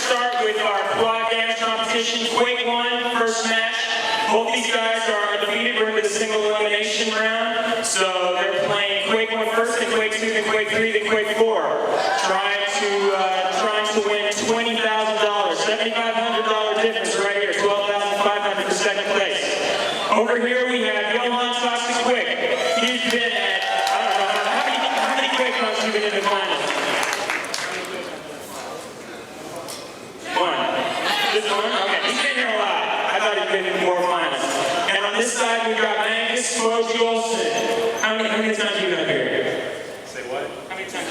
start with our QuadDamage competition, Quake1, first match. Both these guys are defeated. We're in the single elimination round. So they're playing Quake1 first, then Quake2, then Quake3, then Quake4. Trying to win $20,000. $7,500 difference right here. $12,500 for second place. Over here we have Johan Toxjq. He's been at, I don't know, how many QuakeCons have you been in the finals? One. This one? Okay, he's been here a lot. I thought he'd been in more finals. And on this side we got Magnus, Fojji, Olsson. How many times have you been up here? Say what? How many times?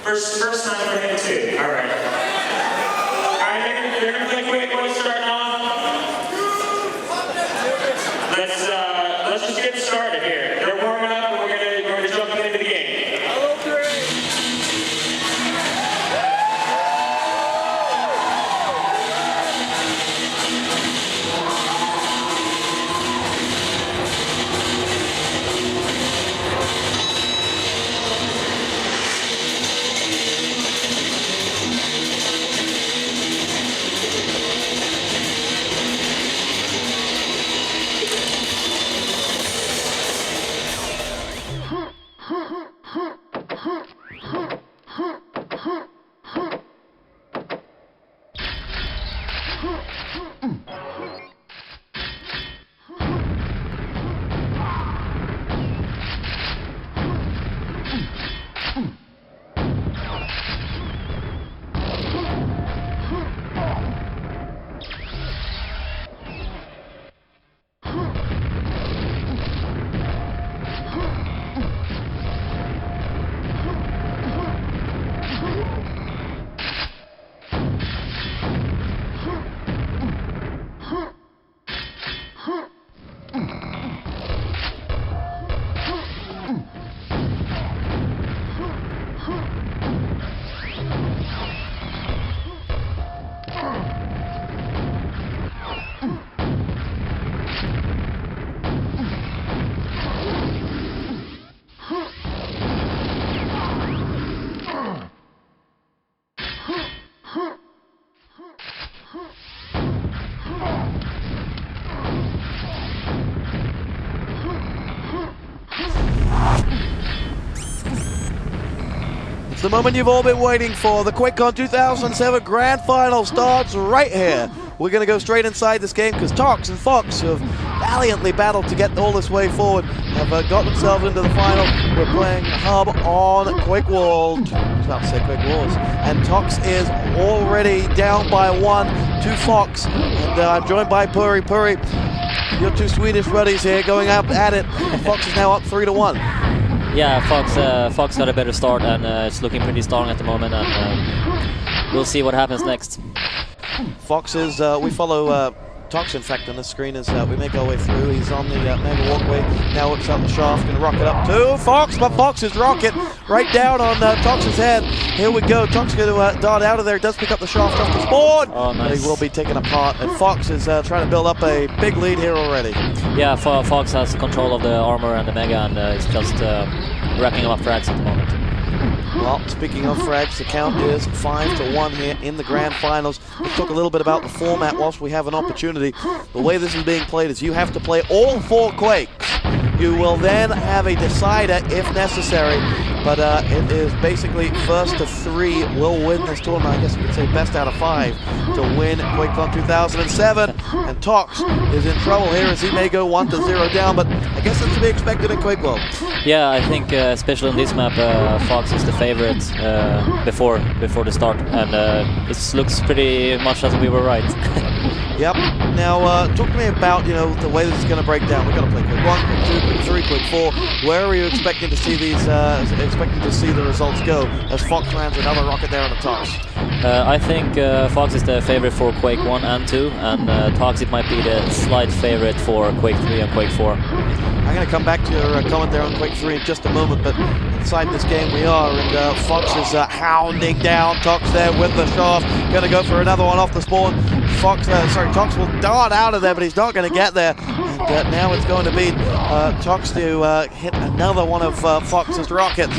First time for him too. All right. They're gonna play Quake1 starting off. Let's just get started here. They're warming up and we're gonna jump into the game. It's the moment you've all been waiting for. The QuakeCon 2007 Grand Final starts right here. We're going to go straight inside this game because Tox and Fox, who have valiantly battled to get all this way forward, have got themselves into the final. We're playing Hub on Quake World. I was about to say Quake Wars. And Tox is already down by 1 to Fox. And I'm joined by Purri. Purri, your two Swedish ruddies here going up at it. And Fox is now up 3-1. Yeah, Fox got a better start and it's looking pretty strong at the moment, and we'll see what happens next. Fox is, we follow Tox, in fact, on the screen as we make our way through. He's on the mega walkway, now looks up the shaft, going to rocket up to Fox, but Fox's rocket right down on Tox's head. Here we go, Tox going to dart out of there, does pick up the shaft off the spawn, oh, nice. But he will be taken apart, and Fox is trying to build up a big lead here already. Yeah, Fox has control of the armor and the mega, and it's just racking up frags at the moment. Well, speaking of frags, the count is 5-1 here in the grand finals. Let's talk a little bit about the format whilst we have an opportunity. The way this is being played is you have to play all 4 Quakes. You will then have a decider if necessary, but it is basically first to 3 will win this tournament. I guess you could say best out of 5 to win QuakeCon 2007. And Tox is in trouble here as he may go 1-0 down, but I guess that's to be expected in Quake World. Yeah, I think especially on this map, Fox is the favorite before the start, and it looks pretty much as we were right. Yep. Now, talk to me about, the way this is going to break down. We've got to play Quake 1, Quake 2, Quake 3, Quake 4. Where are you expecting to see these, the results go as Fox lands another rocket there on the Tox? I think Fox is the favorite for Quake 1 and 2, and Tox it might be the slight favorite for Quake 3 and Quake 4. I'm going to come back to your comment there on Quake 3 in just a moment, but inside this game we are, and Fox is hounding down Tox there with the shaft. Going to go for another one off the spawn. Tox will dart out of there, but he's not going to get there. And now it's going to be Tox to hit another one of Fox's rockets.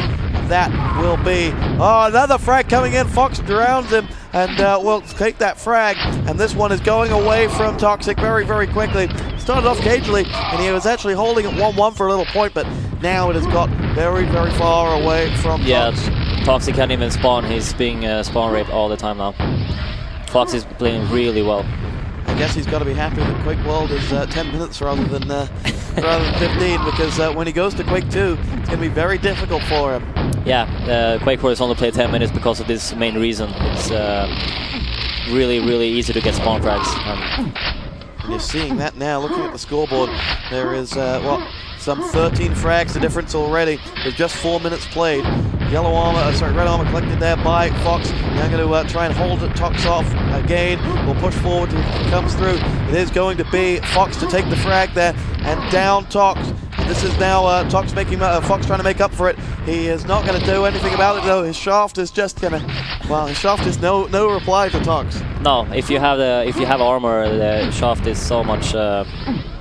that will be. Oh, another frag coming in. Fox drowns him and will take that frag. And this one is going away from Toxjq very, very quickly. Started off cagely, and he was actually holding it 1-1 for a little point, but now it has got very, very far away from Tox. Toxjq can't even spawn. He's being spawn raped all the time now. Fox is playing really well. I guess he's got to be happy that Quake World is 10 minutes rather than 15, because when he goes to Quake 2, it's going to be very difficult for him. Yeah, Quake World has only played 10 minutes because of this main reason. It's really, really easy to get spawn frags. And you're seeing that now, looking at the scoreboard. There is, some 13 frags the difference already with just 4 minutes played. Red armor collected there by Fox. Now going to try and hold Tox off again. We'll push forward till he comes through. It is going to be Fox to take the frag there and down Tox. And this is now Tox making Fox trying to make up for it. He is not going to do anything about it though. His shaft is just going to, well, his shaft is no reply to Tox. No, if you have armor, the shaft is so much.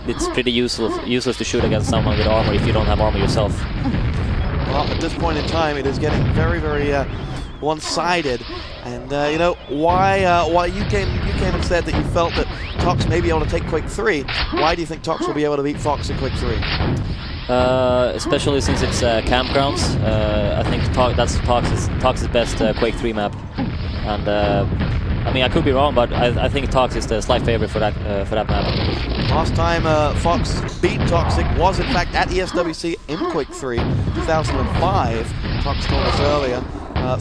It's pretty useless to shoot against someone with armor if you don't have armor yourself. Well, at this point in time, it is getting very, very one-sided. And you know why you came and said that you felt that Tox may be able to take Quake 3. Why do you think Tox will be able to beat Fox in Quake 3? Especially since it's Campgrounds. I think that's Tox's best Quake 3 map. And I mean, I could be wrong, but I think Tox is the slight favorite for that map. Last time Fox beat Toxjq was in fact at ESWC in Quake 3 2005. Fox told us earlier. And,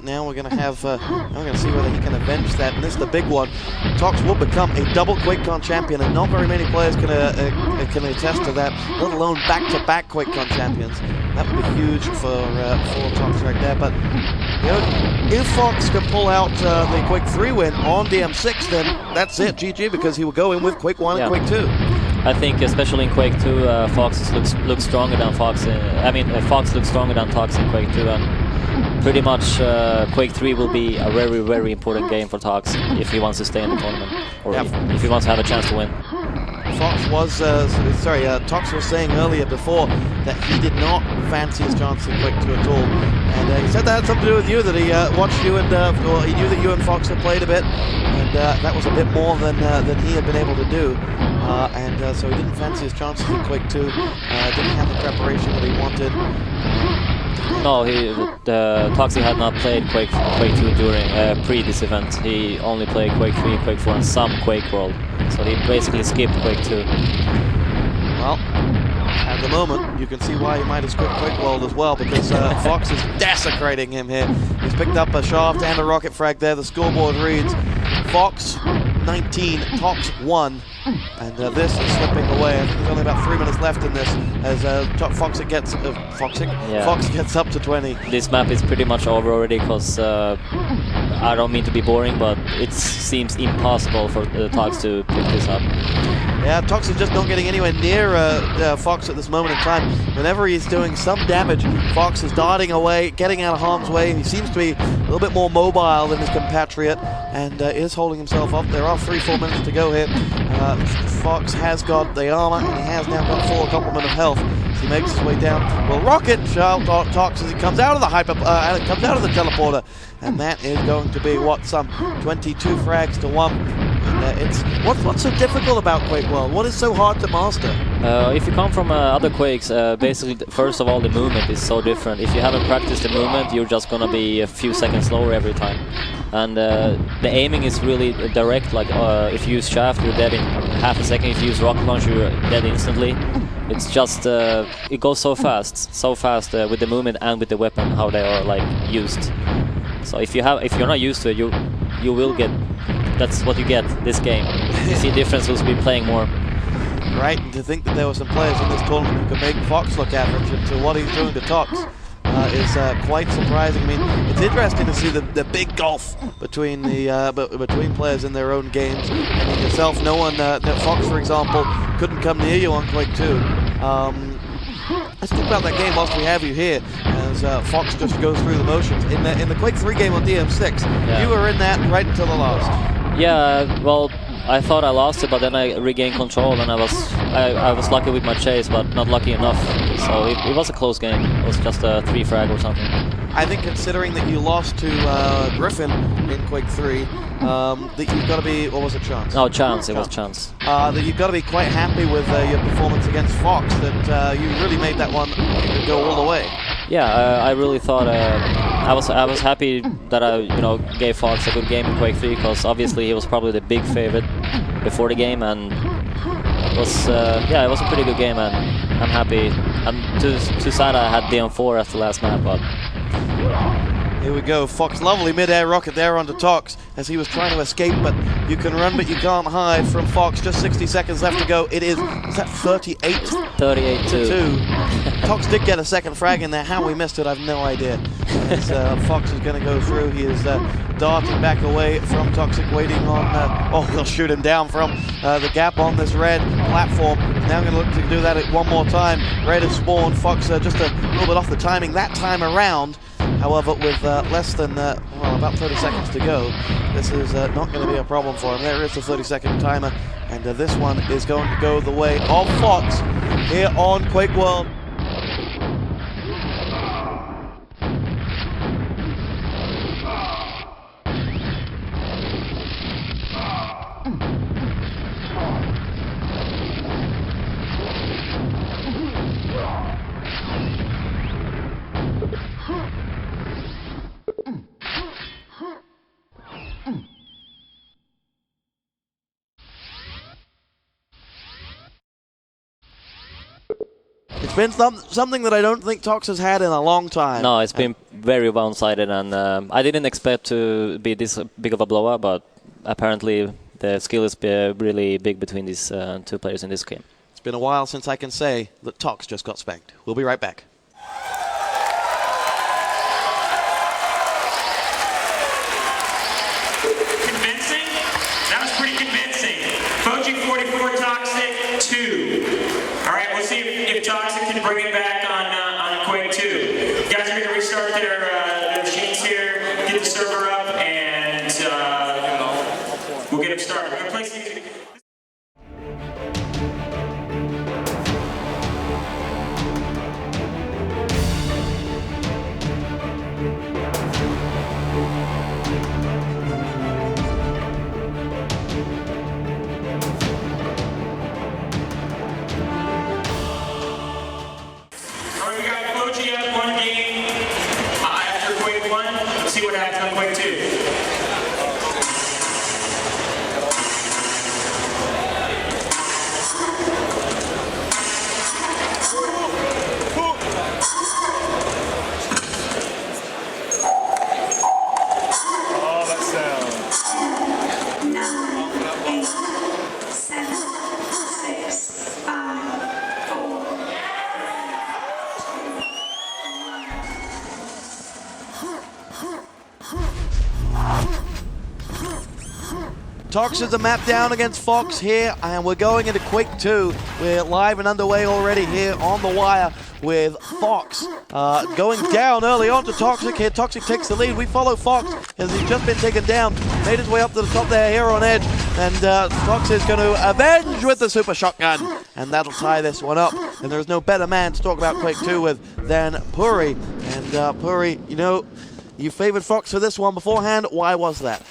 now we're going to have. Now we're going to see whether he can avenge that. And this is the big one. Tox will become a double QuakeCon champion, and not very many players can attest to that, let alone back-to-back QuakeCon champions. That would be huge for Tox right there. But you know, if Fox can pull out the Quake 3 win on DM6, then that's it, GG, because he will go in with Quake 1 and Quake 2. I think especially in Quake 2, Fox looks stronger than Fox. Fox looks stronger than Tox in Quake 2, and pretty much Quake 3 will be a very, very important game for Tox if he wants to stay in the tournament, or if he wants to have a chance to win. Fox was, Tox was saying earlier before that he did not fancy his chances in Quake 2 at all. And he said that had something to do with you, that he watched you and he knew that you and Fox had played a bit, and that was a bit more than he had been able to do. So he didn't fancy his chances in Quake 2, didn't have the preparation that he wanted. No, Toxjq had not played Quake 2 during pre this event. He only played Quake 3, Quake 4 and some Quake World. So he basically skipped Quake 2. Well, at the moment, you can see why he might have skipped Quake World as well, because Fox is desecrating him here. He's picked up a shaft and a rocket frag there. The scoreboard reads Fox 19, Tox 1. And this is slipping away. I think there's only about 3 minutes left in this as Fox gets up to 20. This map is pretty much over already, because I don't mean to be boring, but it seems impossible for Tox to pick this up. Yeah, Tox is just not getting anywhere near Fox at this moment in time. Whenever he's doing some damage, Fox is darting away, getting out of harm's way. He seems to be a little bit more mobile than his compatriot, and is holding himself up. There are 3-4 minutes to go here. Fox has got the armor, and he has now got full complement of health. So he makes his way down. Well, rocket shall Tox as he comes out of the comes out of the teleporter, and that is going to be some 22 frags to 1. And what's so difficult about Quake World? What is so hard to master? If you come from other Quakes, basically, first of all, the movement is so different. If you haven't practiced the movement, you're just gonna be a few seconds slower every time. And the aiming is really direct. Like if you use shaft, you're dead in half a second. If you use rocket launch, you're dead instantly. It's just it goes so fast with the movement and with the weapon, how they are like used. So if you're not used to it, you will get. That's what you get this game. You see difference who's been playing more. Right, and to think that there were some players in this tournament who could make Fox look average to what he's doing to Tox is quite surprising. I mean, it's interesting to see the big gulf between between players in their own games. I mean, yourself, no one, Fox, for example, couldn't come near you on Quake 2. Let's talk about that game whilst we have you here, as Fox just goes through the motions. In the Quake 3 game on DM6, you were in that right until the last. Yeah, well, I thought I lost it, but then I regained control, and I was lucky with my chase, but not lucky enough. So it was a close game. It was just a 3 frag or something. I think considering that you lost to Griffin in Quake 3, that you've got to be, or was it Chance? No, Chance, it was Chance. That you've got to be quite happy with your performance against Fox, that you really made that one go all the way. Yeah, I really thought I was happy that I gave Fox a good game in Quake 3, because obviously he was probably the big favorite before the game, and it was it was a pretty good game, and I'm happy. I'm too sad I had DN4 at the last map, but here we go, Fox, lovely mid-air rocket there onto Tox as he was trying to escape, but you can run but you can't hide from Fox. Just 60 seconds left to go. It is that 38? 38-2. Tox did get a second frag in there. How we missed it, I've no idea. As Fox is going to go through, he is darting back away from Toxic, waiting on, he'll shoot him down from the gap on this red platform. Now going to look to do that one more time. Red has spawned, Fox just a little bit off the timing that time around. However, with less than, about 30 seconds to go, this is not going to be a problem for him. There is the 30-second timer, and this one is going to go the way of Fox here on Quake World. It's been something that I don't think Tox has had in a long time. No, it's been very one-sided, and I didn't expect to be this big of a blowout, but apparently the skill is really big between these two players in this game. It's been a while since I can say that Tox just got spanked. We'll be right back. Convincing? That was pretty convincing. Fojji 44, Toxic 2. All right, we'll see if Toxic can bring it back on Quake 2. You guys are going to restart their machines here, get the server up, and we'll get them started. We're going to play some music. See what happens on Quake 2. Tox is a map down against Fox here, and we're going into Quake 2. We're live and underway already here on the wire with Fox going down early on to Toxic here. Toxic takes the lead. We follow Fox as he's just been taken down. Made his way up to the top there here on edge, and Fox is going to avenge with the super shotgun, and that'll tie this one up. And there's no better man to talk about Quake 2 with than Purri. And Purri, you favored Fox for this one beforehand. Why was that?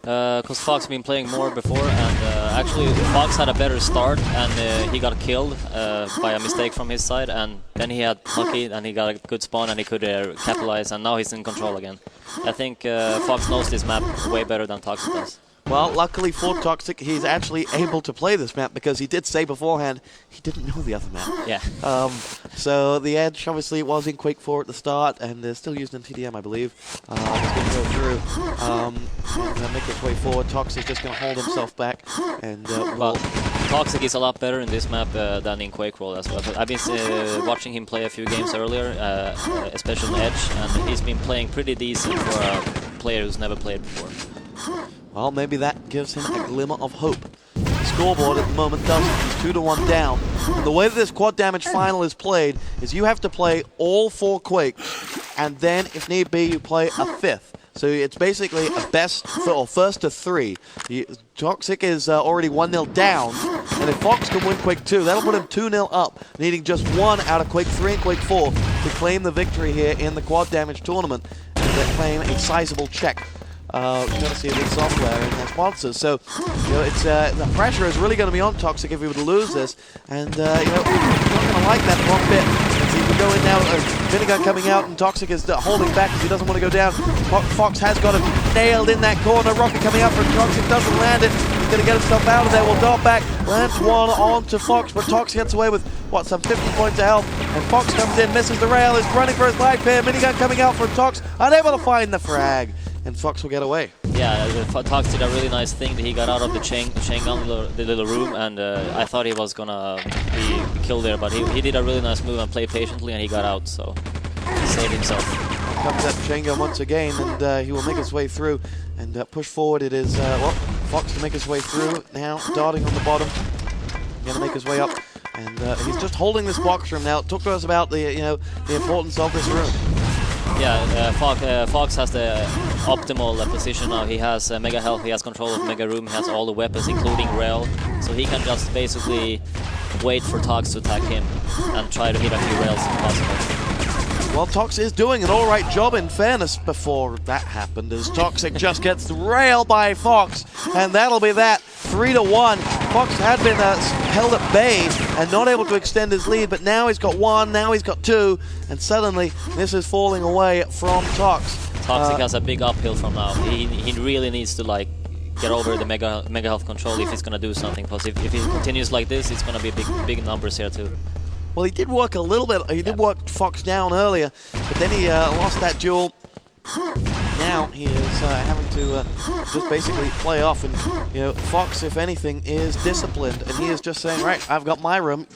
Because Fox been playing more before, and actually Fox had a better start, and he got killed by a mistake from his side, and then he had lucky and he got a good spawn and he could capitalize, and now he's in control again. I think Fox knows this map way better than Toxic does. Well, luckily for Toxic, he's actually able to play this map because he did say beforehand he didn't know the other map. Yeah. So the edge obviously was in Quake 4 at the start, and they're still used in TDM, I believe. It's going to go through and make its way forward. Toxic is just going to hold himself back, and well, Toxic is a lot better in this map than in Quake World as well. I've been watching him play a few games earlier, especially on edge, and he's been playing pretty decent for a player who's never played before. Well, maybe that gives him a glimmer of hope. The scoreboard at the moment doesn't. He's 2-1 down. And the way that this QuadDamage final is played is you have to play all 4 Quakes, and then, if need be, you play a 5th. So it's basically a first to 3. Toxjq is already 1-0 down, and if Fox can win Quake 2, that'll put him 2-0 up, needing just 1 out of Quake 3 and Quake 4 to claim the victory here in the QuadDamage tournament and claim a sizable check. Courtesy of the software and their sponsors. So, it's the pressure is really going to be on Toxjq if he were to lose this, and he's not going to like that one bit. As he would go in now, Vinegar coming out, and Toxjq is holding back because he doesn't want to go down. Fox has got him nailed in that corner. Rocket coming out from Toxjq, doesn't land it. He's going to get himself out of there. Will dart back, lands one onto Fox, but Toxjq gets away with some 50 points of health, and Fox comes in, misses the rail, is running for his life here. Minigun coming out from Tox, unable to find the frag. And Fox will get away. Yeah, Tox did a really nice thing that he got out of the chain gun, the little room, and I thought he was gonna be killed there, but he did a really nice move and played patiently, and he got out, so he saved himself. Here comes that chain gun once again, and he will make his way through and push forward. It is Fox to make his way through now, darting on the bottom, gonna make his way up, and he's just holding this box room now. Talk to us about the the importance of this room. Yeah, Fox has the optimal position now. He has mega health, he has control of mega room, he has all the weapons including rail, so he can just basically wait for Tox to attack him and try to hit a few rails if possible. Well, Tox is doing an alright job in fairness before that happened, as Toxjq just gets railed by Fox, and that'll be that. 3-1. Fox had been held at bay and not able to extend his lead, but now he's got 1, now he's got 2, and suddenly this is falling away from Tox. Toxjq has a big uphill from now. He really needs to get over the mega health control if he's gonna do something, because if he continues like this, it's gonna be big numbers here too. Well, he did work a little bit. He did work Fox down earlier, but then he lost that duel. Now he is having to just basically play off, and Fox, if anything, is disciplined, and he is just saying, right, I've got my room.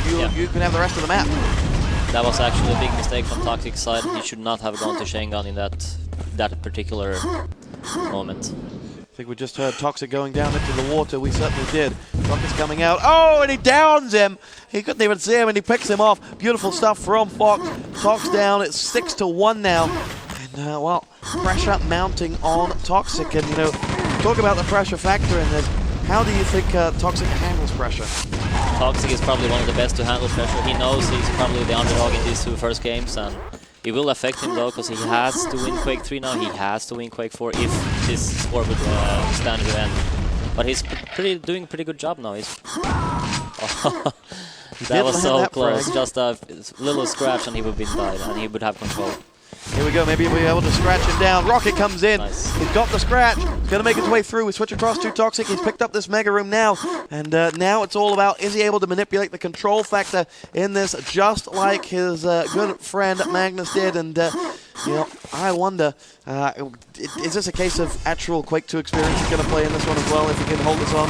You can have the rest of the map. That was actually a big mistake from Toxjq's side. He should not have gone to chain gun in that particular moment. I think we just heard Toxjq going down into the water. We certainly did. Rocket's coming out. Oh, and he downs him. He couldn't even see him, and he picks him off. Beautiful stuff from Fox. Tox down. It's 6-1 now. And, well, pressure mounting on Toxjq. And, talk about the pressure factor in this. How do you think Toxjq handles pressure? Toxjq is probably one of the best to handle pressure. He knows he's probably the underdog in these 2 first games, and it will affect him though, because he has to win Quake 3 now. He has to win Quake 4 if this score would stand to end. But he's doing a pretty good job now. That was so close. Frag. Just a little scratch and he would be died, and he would have control. Here we go, maybe we'll be able to scratch him down. Rocket comes in, nice. He's got the scratch, he's going to make his way through. We switch across to Toxjq, he's picked up this mega room now, and now it's all about, is he able to manipulate the control factor in this, just like his good friend Magnus did, and I wonder, is this a case of actual Quake 2 experience he's going to play in this one as well, if he can hold this on?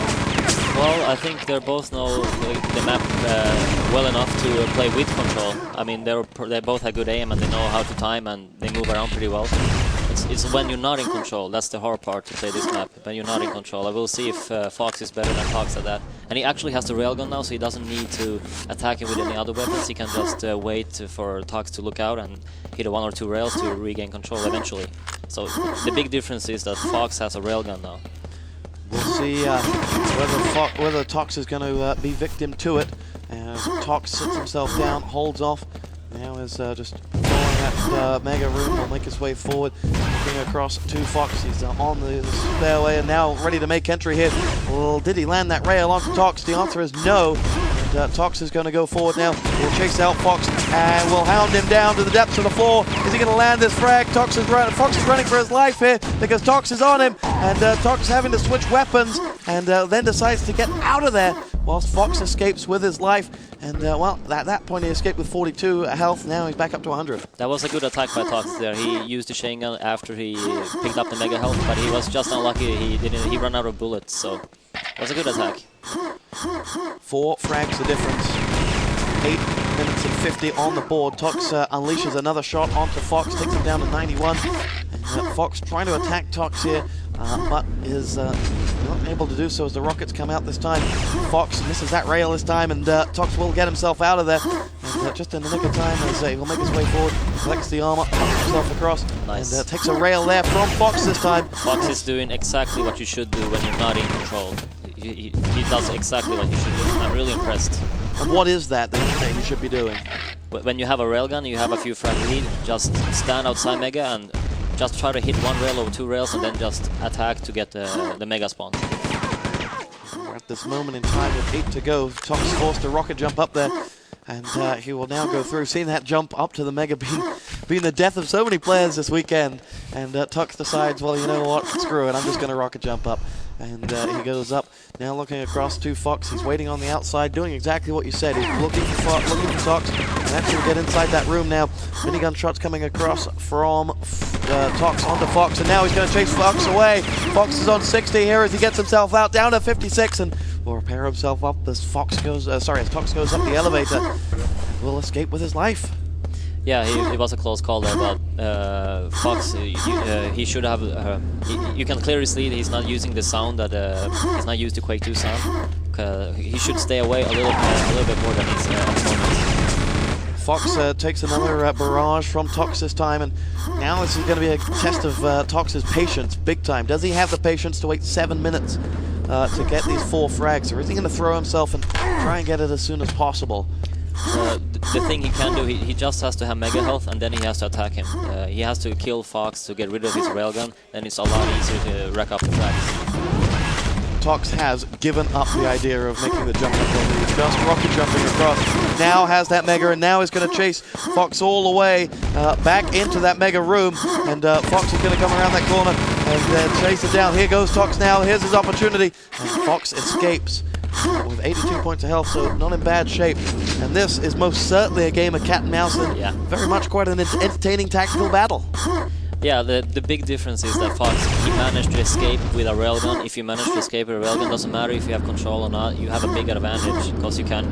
Well, I think they both know the map well enough to play with control. I mean, they both have good aim and they know how to time and they move around pretty well. It's when you're not in control, that's the hard part to play this map, when you're not in control. I will see if Fox is better than Tox at that. And he actually has the railgun now, so he doesn't need to attack him with any other weapons. He can just wait for Tox to look out and hit 1 or 2 rails to regain control eventually. So the big difference is that Fox has a railgun now. We'll see whether Tox is going to be victim to it. Tox sits himself down, holds off. Now is just following that mega room. Will make his way forward, looking across to Fox. He's on the stairway and now ready to make entry here. Well, did he land that rail onto Tox? The answer is no. And Tox is going to go forward now. He'll chase out Fox and will hound him down to the depths of the floor. Is he going to land this frag? Fox is running for his life here because Tox is on him, and Tox is having to switch weapons, and then decides to get out of there whilst Fox escapes with his life. And well, at that point he escaped with 42 health. Now he's back up to 100. That was a good attack by Tox there. He used the chain gun after he picked up the mega health, but he was just unlucky. He ran out of bullets, so it was a good attack. 4 frags the difference. 8 minutes and 50 on the board. Tox unleashes another shot onto Fox, takes him down to 91. And Fox trying to attack Tox here, but is not able to do so as the rockets come out this time. Fox misses that rail this time, and Tox will get himself out of there. And just in the nick of time as he'll make his way forward, collects the armor, knocks himself across, Nice. and takes a rail there from Fox this time. Fox is doing exactly what you should do when you're not in control. He does exactly what you should do. I'm really impressed. And what is that he should be doing? When you have a railgun, you have a few friendly lead, just stand outside Mega and just try to hit one rail or two rails and then just attack to get the Mega spawn. We're at this moment in time with 8 to go. Tox forced a rocket jump up there, and he will now go through. Seeing that jump up to the Mega being the death of so many players this weekend, and Tox decides, well, you know what, screw it, I'm just going to rocket jump up. And he goes up, now looking across to Fox. He's waiting on the outside, doing exactly what you said. He's looking for Fox, looking for Tox, and actually get inside that room now. Minigun shots coming across from Tox onto Fox, and now he's going to chase Fox away. Fox is on 60 here as he gets himself out, down to 56, and will repair himself up as Tox goes up the elevator. Will escape with his life. Yeah, it was a close call there, but Fox, he should have. You can clearly see he's not using the sound that he's not used to Quake 2 sound. He should stay away a little bit more than his opponent. Fox takes another barrage from Tox this time, and now this is going to be a test of Tox's patience, big time. Does he have the patience to wait 7 minutes to get these 4 frags, or is he going to throw himself and try and get it as soon as possible? The thing he can do, he just has to have mega health and then he has to attack him. He has to kill Fox to get rid of his railgun, then it's a lot easier to rack up the frags. Tox has given up the idea of making the jump up. He's just rocket jumping across. Now has that mega, and now he's going to chase Fox all the way back into that mega room. And Fox is going to come around that corner and chase it down. Here goes Tox now. Here's his opportunity. And Fox escapes with 82 points of health, so not in bad shape. And this is most certainly a game of cat and mouse, and very much quite an entertaining tactical battle. Yeah, the big difference is that Fox, he managed to escape with a railgun. If you manage to escape with a railgun, doesn't matter if you have control or not, you have a big advantage, because you can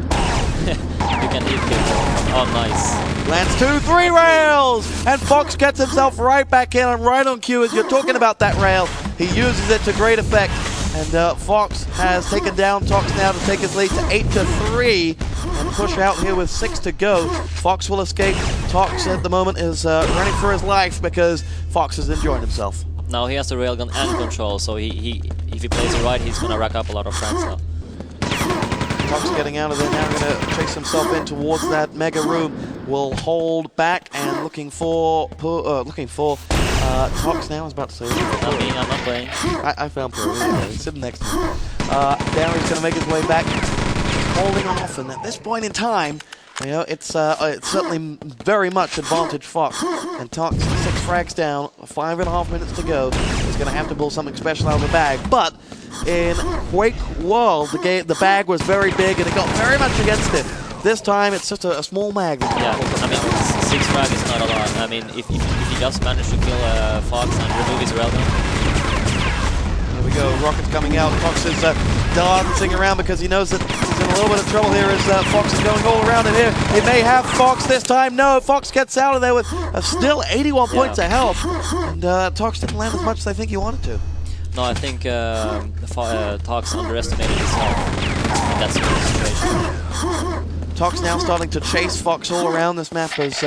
you can hit people. Oh, nice. Lands 2-3 rails, and Fox gets himself right back in and right on cue as you're talking about that rail. He uses it to great effect, and Fox has taken down Tox now to take his lead to 8-3 and push out here with 6 to go. Fox will escape. Tox at the moment is running for his life because Fox is enjoying himself. Now he has the railgun and control, so if he plays it right, he's gonna rack up a lot of frags now. Tox getting out of there now, going to chase himself in towards that mega room. Will hold back and looking for Tox now. I was about to say. Not me, I'm not playing. I found Purri. He's sitting next to me. Now he's going to make his way back, holding off, and at this point in time, you know, it's certainly very much advantage Fox. And Tox 6 frags down, 5.5 minutes to go. He's going to have to pull something special out of the bag, but in Quake World, the bag was very big and it got very much against it. This time, it's just a small mag. Yeah, I mean, 6 frags is not a lot. I mean, if you just manage to kill Fox and remove his railgun. There we go, rockets coming out. Fox is dancing around because he knows that he's in a little bit of trouble here as Fox is going all around in here. He may have Fox this time. No, Fox gets out of there with still 81 points of health. And Tox didn't land as much as I think he wanted to. No, I think Tox underestimated himself in that situation. Tox now starting to chase Fox all around this map as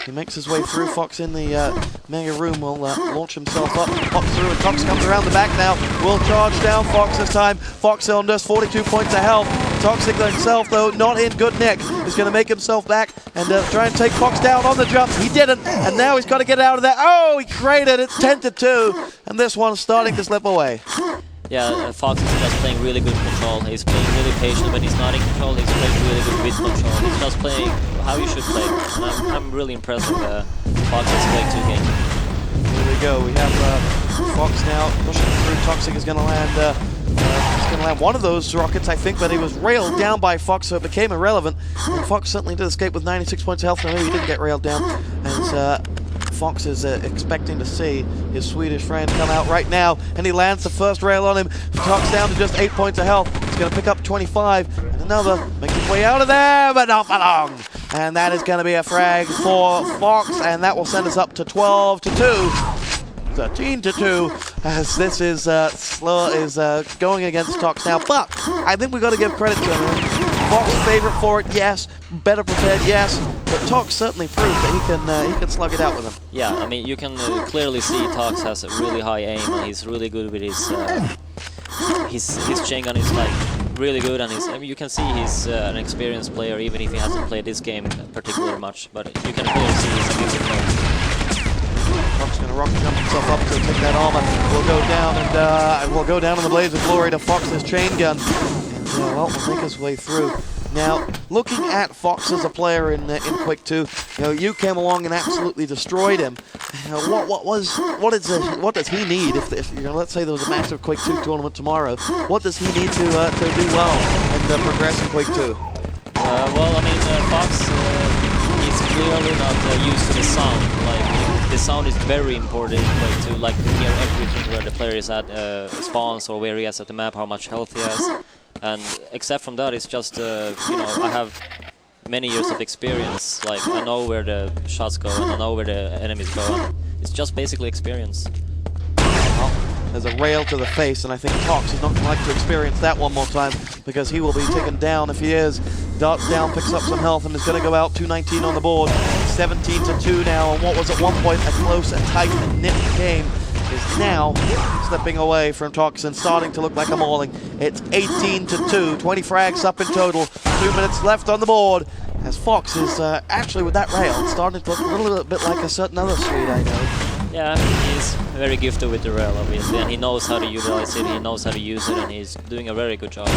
he makes his way through. Fox in the mega room will launch himself up, pop through, and Tox comes around the back now. Will charge down Fox this time. Fox on just 42 points of health. Toxic himself, though, not in good nick. He's going to make himself back and try and take Fox down on the jump. He didn't, and now he's got to get out of there. Oh, he created it, 10-2, and this one's starting to slip away. Yeah, Fox is just playing really good control. He's playing really patient. When he's not in control, he's playing really good with control. He's just playing how you should play. And I'm really impressed with Fox's Quake 2 game. Here we go. We have Fox now pushing through. Toxic is going to land one of those rockets, I think, but he was railed down by Fox, so it became irrelevant. And Fox certainly did escape with 96 points of health, so maybe he didn't get railed down. As Fox is expecting to see his Swedish friend come out right now, and he lands the first rail on him. Tox down to just 8 points of health. He's going to pick up 25, and another makes his way out of there, but not for long. And that is going to be a frag for Fox, and that will send us up to 12-2. 13-2, as this is going against Tox now. But I think we've got to give credit to him. Fox favorite for it, yes. Better prepared, yes. but Tox certainly proved that he can slug it out with him. Yeah, I mean, you can clearly see Tox has a really high aim, and he's really good with his chain gun is like really good, and I mean, you can see he's an experienced player, even if he hasn't played this game particularly much. But you can clearly see he's a good player. Tox going to rock jump himself up to take that armor. Will go down and will go down in the blaze of glory to Fox's chain gun. And well, we'll make his way through. Now, looking at Fox as a player in Quake 2, you came along and absolutely destroyed him. What does he need if let's say there was a massive Quake 2 tournament tomorrow? What does he need to do well and progress in Quake 2? Well, I mean, Fox is clearly not used to the sound. Like, the sound is very important in Quake 2. Like, to hear everything where the player is at spawns or where he is at the map, how much health he has. And except from that, it's just, I have many years of experience. Like, I know where the shots go and I know where the enemies go. And it's just basically experience. Well, there's a rail to the face, and I think Tox is not going to like to experience that one more time because he will be taken down if he is. Darts down, picks up some health, and is going to go out 219 on the board. 17-2 now, and what was at one point a close and tight and knit game is now slipping away from Tox and starting to look like a mauling. It's 18-2, 20 frags up in total, 2 minutes left on the board, as Fox is actually with that rail starting to look a little bit like a certain other Swede I know. Yeah, he's very gifted with the rail, obviously, and he knows how to utilize it, he knows how to use it, and he's doing a very good job.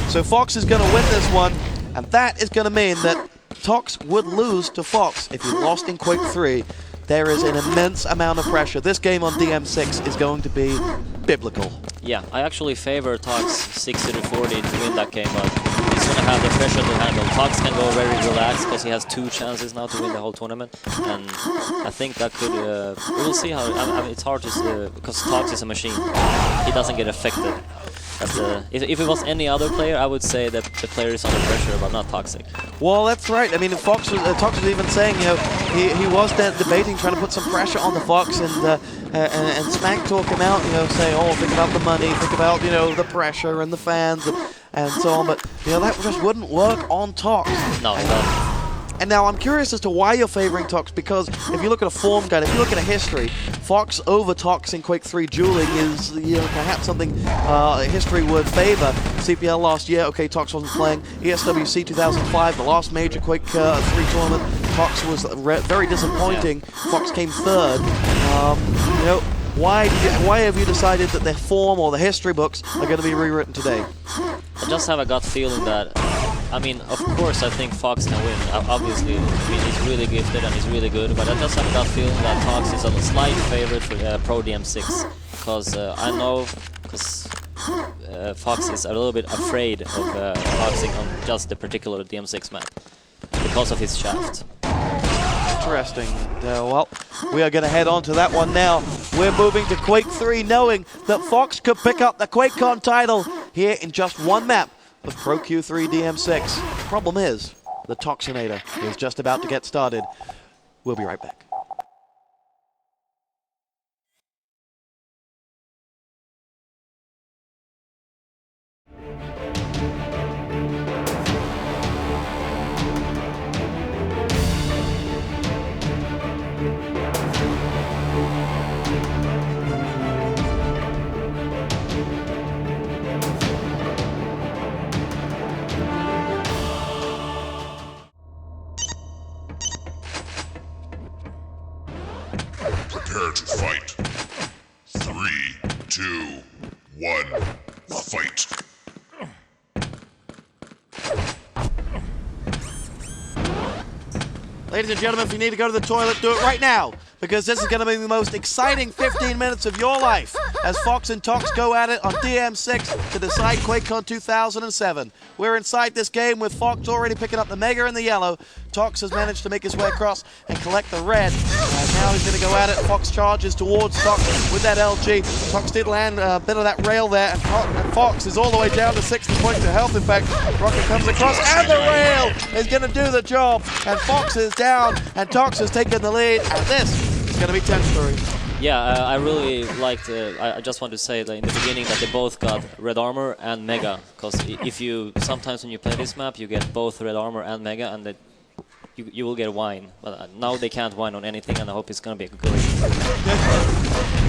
So Fox is going to win this one, and that is going to mean that Tox would lose to Fox if he lost in Quake 3. There is an immense amount of pressure. This game on DM6 is going to be biblical. Yeah, I actually favor Tox 60-40 to win that game, but he's going to have the pressure to handle. Tox can go very relaxed because he has 2 chances now to win the whole tournament, and I think that could... we'll see how... I mean, it's hard to say, because Tox is a machine. He doesn't get affected. If it was any other player, I would say that the player is under pressure, but not Toxic. Well, that's right. I mean, Tox was even saying, he was debating, trying to put some pressure on the Fox and smack talk him out, say, oh, think about the money, think about, the pressure and the fans and so on. But, that just wouldn't work on Tox. No, it doesn't. And now I'm curious as to why you're favoring Tox, because if you look at a form guide, if you look at a history, Fox over Tox in Quake 3 dueling is perhaps something history would favor. CPL last year, okay, Tox wasn't playing. ESWC 2005, the last major Quake 3 tournament, Tox was very disappointing. Fox came third. Why have you decided that the form or the history books are going to be rewritten today? I just have a gut feeling that, I mean, of course I think Fox can win. Obviously, he's really gifted and he's really good, but I just have a gut feeling that Fox is a slight favorite for Pro DM6. Because I know, Fox is a little bit afraid of Foxing on just the particular DM6 map, because of his shaft. Interesting. Well, we are going to head on to that one now. We're moving to Quake 3, knowing that Fox could pick up the QuakeCon title here in just one map of Pro Q3 DM6. Problem is, the Toxinator is just about to get started. We'll be right back. Prepare to fight. 3, 2, 1, fight. Ladies and gentlemen, if you need to go to the toilet, do it right now, because this is going to be the most exciting 15 minutes of your life as Fox and Tox go at it on DM6 to decide QuakeCon 2007. We're inside this game with Fox already picking up the Mega and the yellow. Tox has managed to make his way across and collect the red. Now he's going to go at it. Fox charges towards Tox with that LG. Tox did land a bit of that rail there, and Fox is all the way down to 60 points of health. In fact, Rocket comes across, and the rail is going to do the job. And Fox is down, and Tox has taken the lead, and this is going to be tense. Yeah, I really liked, I just want to say that in the beginning that they both got red armor and mega, because if you, sometimes when you play this map, you get both red armor and mega, and you will get wine. But now they can't wine on anything, and I hope it's going to be a good.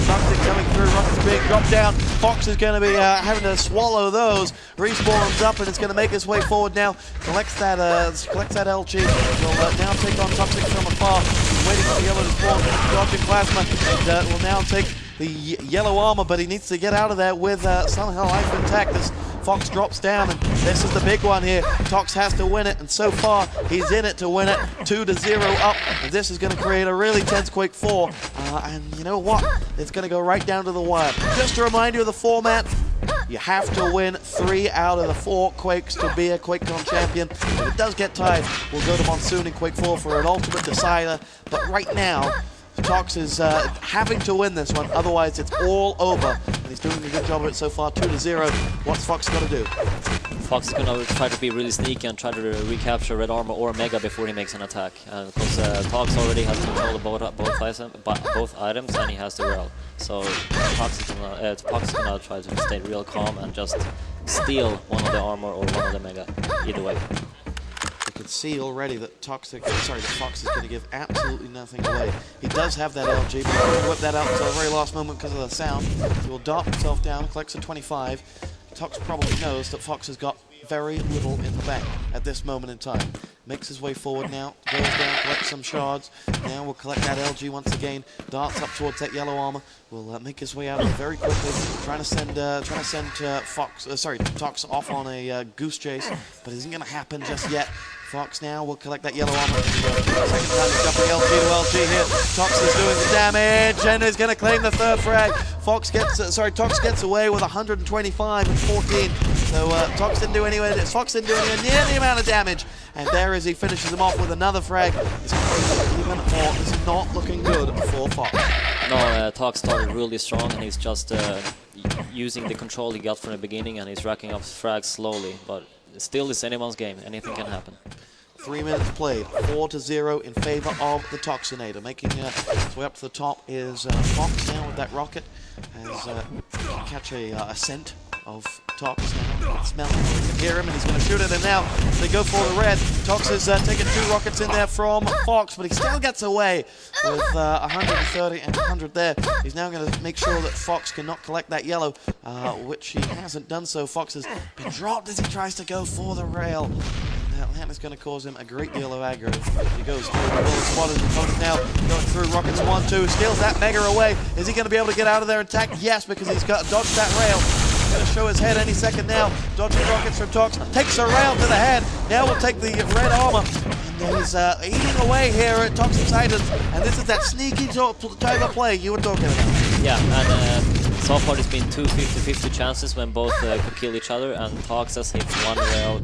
Toxic coming through, rockets being dropped down. Fox is going to be having to swallow those. Respawns up, and it's going to make its way forward now. Collects that LG. Will now take on Toxic from afar. Waiting for the yellow to spawn. Dodging plasma, and will now take the yellow armor, but he needs to get out of there with somehow life intact. This Fox drops down, and this is the big one here. Tox has to win it, and so far he's in it to win it. 2-0 up, and this is going to create a really tense Quake 4. And you know what? It's going to go right down to the wire. Just to remind you of the format, you have to win 3 out of the 4 Quakes to be a QuakeCon champion. If it does get tied, we'll go to Monsoon in Quake 4 for an ultimate decider. But right now, Tox is having to win this one, otherwise it's all over. And he's doing a good job of it so far, 2-0. What's Fox got to do? Fox is going to try to be really sneaky and try to recapture red armor or mega before he makes an attack. Because Tox already has control of both items, and he has the rail. So Fox is going to try to stay real calm and just steal one of the armor or one of the mega, either way. You can see already that Fox is going to give absolutely nothing away. He does have that LG, but he will whip that out until the very last moment because of the sound. He will dart himself down, collects a 25. Tox probably knows that Fox has got very little in the bank at this moment in time. Makes his way forward now, goes down, collects some shards. Now we'll collect that LG once again, darts up towards that yellow armor. Will make his way out of it very quickly, trying to send Tox off on a goose chase, but it isn't going to happen just yet. Fox now will collect that yellow armor. Second time he's jumping LG to LG here. Tox is doing the damage and is going to claim the third frag. Tox gets away with 125 and 14. So Tox didn't do anywhere. Fox didn't do anywhere near the amount of damage. And there as he finishes him off with another frag. This is not looking good for Fox. No, Tox started really strong, and he's just using the control he got from the beginning, and he's racking up frags slowly. But still, it's anyone's game. Anything can happen. 3 minutes played, 4-0 in favor of the Toxinator. Making his way up to the top is Fox now with that rocket. As catch a scent of Tox now. You can smell him, you can hear him, and he's going to shoot at him now. They go for the red. Tox is taking 2 rockets in there from Fox, but he still gets away with 130 and 100 there. He's now going to make sure that Fox cannot collect that yellow, which he hasn't done so. Fox has been dropped as he tries to go for the rail. That is going to cause him a great deal of aggro. He goes through the bullet spot as the opponent now going through rockets 1-2, steals that mega away. Is he going to be able to get out of there and attack? Yes, because he's got dodged that rail. He's going to show his head any second now. Dodging rockets from Tox, takes a rail to the head. Now we'll take the red armor. And he's eating away here at Toxic Titans. And this is that sneaky type of play you were talking about. Yeah, and so far there's been 2 50-50 chances when both could kill each other, and Tox has hit one rail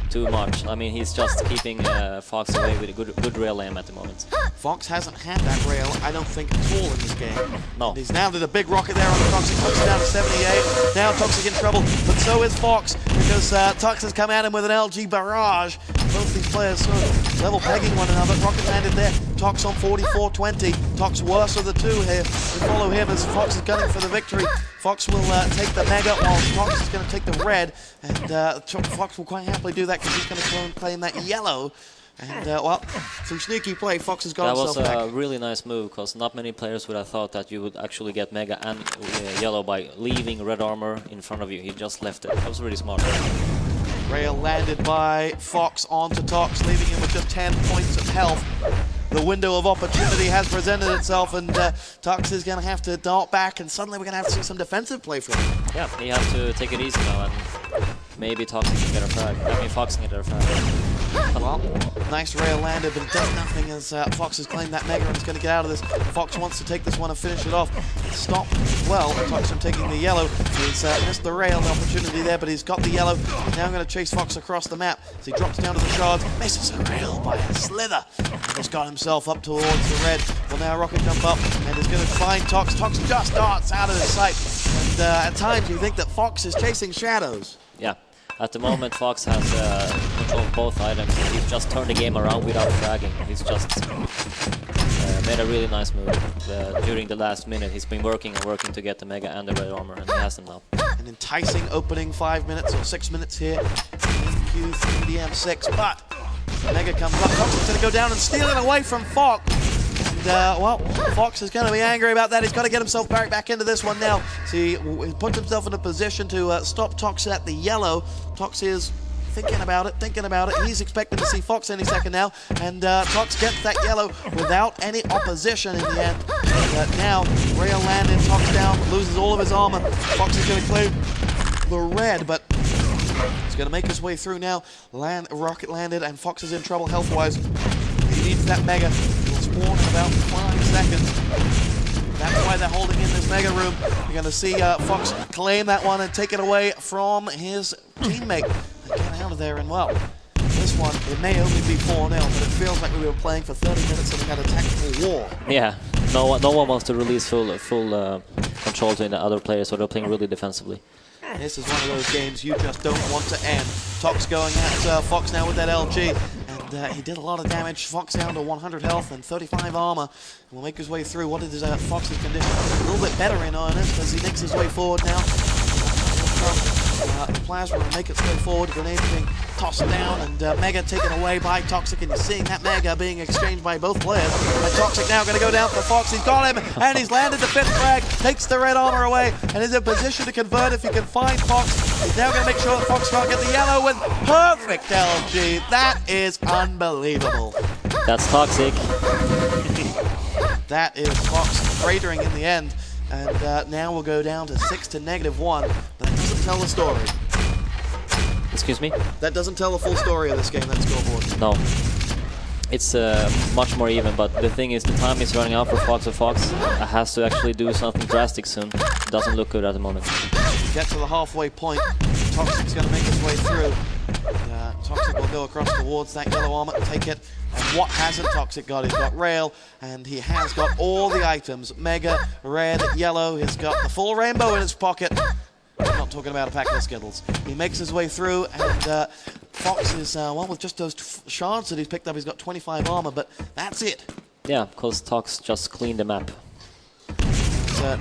too much. I mean, he's just keeping Fox away with a good rail aim at the moment. Fox hasn't had that rail, I don't think, at all in this game. No. He's now did a big rocket there on the Toxic, puts it down to 78. Now Toxic in trouble, but so is Fox, because Tox has come at him with an LG barrage. Both these players sort of level pegging one another. Rocket landed there. Tox on 44-20. Tox worse of the two here. We follow him as Fox is gunning for the victory. Fox will take the mega, while Tox is going to take the red, and Fox will quite happily do that because he's going to claim that yellow. And well, through sneaky play, Fox has got himself back. That was a really nice move, because not many players would have thought that you would actually get mega and yellow by leaving red armor in front of you. He just left it. That was really smart. Rail landed by Fox onto Tox, leaving him with just 10 points of health. The window of opportunity has presented itself, and Tox is going to have to dart back, and suddenly we're going to have to see some defensive play from him. Yeah, he has to take it easy now, and maybe Tox can get a frag. I mean, Fox can get a frag. Well, nice rail landed, but it does nothing as Fox has claimed that mega and is going to get out of this. Fox wants to take this one and finish it off. Stop well, Tox from taking the yellow. He's missed the rail opportunity there, but he's got the yellow. He's now going to chase Fox across the map. As he drops down to the shards, misses the rail by a slither. He's got himself up towards the red. Will now rocket jump up and is going to find Tox. Tox just darts out of his sight. And at times you think that Fox is chasing shadows. Yeah. At the moment, Fox has control of both items, and he's just turned the game around without fragging. He's just made a really nice move. During the last minute, he's been working to get the mega and the red armor, and he has them now. An enticing opening 5 minutes or 6 minutes here in Q3 DM6, but Mega comes up. Tox is going to go down and steal it away from Fox. And, well, Fox is going to be angry about that. He's got to get himself back into this one now. So he puts himself in a position to stop Tox at the yellow. Tox is thinking about it. He's expecting to see Fox any second now. And Tox gets that yellow without any opposition in the end. And, now, rail landed, Tox down, loses all of his armor. Fox is going to claim the red, but he's going to make his way through now. Rocket landed, and Fox is in trouble health-wise. He needs that Mega. It'll spawn in about 5 seconds. That's why they're holding in this Mega room. You're going to see Fox claim that one and take it away from his teammate. And get out of there, and well, this one, it may only be 4-0, but it feels like we were playing for 30 minutes and we had a tactical war. Yeah, no one wants to release full control to the other players, so they're playing really defensively. This is one of those games you just don't want to end. Tox going at Fox now with that LG, and he did a lot of damage. Fox down to 100 health and 35 armor. Will make his way through. What is Fox's condition? A little bit better in earnest as he makes his way forward now. The plasma will make its way forward. Grenade being tossed down, and Mega taken away by Toxic, and you're seeing that Mega being exchanged by both players. And Toxic now going to go down for Fox. He's got him, and he's landed the 5th frag, takes the red armor away, and is in position to convert if he can find Fox. He's now going to make sure that Fox can't get the yellow with perfect LG. That is unbelievable. That's Toxic. That is Fox cratering in the end. And now we'll go down to 6 to -1. That doesn't tell the story. Excuse me? That doesn't tell the full story of this game, that scoreboard. No. It's much more even, but the thing is the time is running out for Fox, and Fox has to actually do something drastic soon. It doesn't look good at the moment. Get to the halfway point. Toxic's going to make his way through. Toxic will go across towards that yellow armor, take it. And what hasn't Toxic got? He's got rail, and he has got all the items. Mega, red, yellow. He's got the full rainbow in his pocket. I'm not talking about a pack of Skittles. He makes his way through, and Fox is, well, with just those shards that he's picked up, he's got 25 armor, but that's it. Yeah, because Tox just cleaned the map.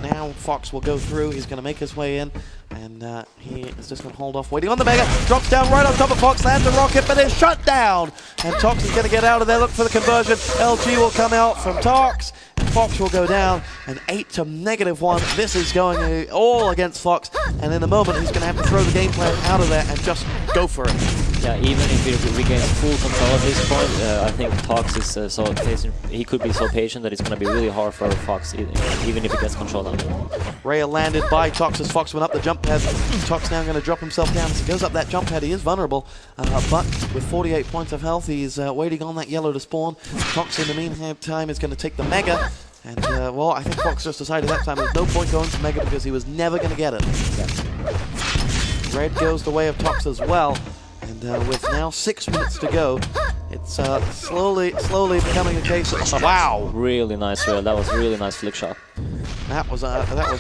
Now Fox will go through. He's going to make his way in, and he is just going to hold off, waiting on the Mega. Drops down right on top of Fox, lands the rocket, but is shut down. And Tox is going to get out of there, look for the conversion. LG will come out from Tox, and Fox will go down, and 8 to -1. This is going all against Fox, and in a moment he's going to have to throw the game plan out of there and just go for it. Yeah, even if he regains full control at this point, I think Tox is so patient. He could be so patient that it's going to be really hard for Fox, even if he gets control now. Rail landed by Tox as Fox went up the jump pad. Tox now going to drop himself down as he goes up that jump pad. He is vulnerable, but with 48 points of health, he's waiting on that yellow to spawn. Tox in the meantime is going to take the Mega. And, well, I think Fox just decided that time there's no point going for Mega because he was never going to get it. Yeah. Red goes the way of Tox as well. And with now 6 minutes to go, it's slowly becoming a case of, wow! Really nice rail. That was really nice flick shot. That was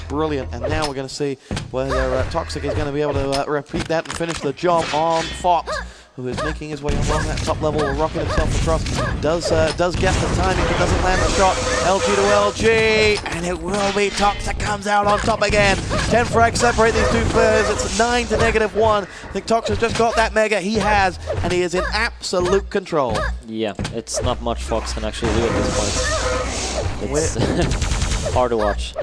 brilliant. And now we're going to see whether Toxic is going to be able to repeat that and finish the job on Fox, who is making his way along that top level, rocking himself across. Does get the timing, but doesn't land the shot. LG to LG, and it will be Tox that comes out on top again. 10 frags separate these two players. It's 9 to -1. I think Tox has just got that Mega. He has, and he is in absolute control. Yeah, it's not much Fox can actually do at this point. It's hard to watch.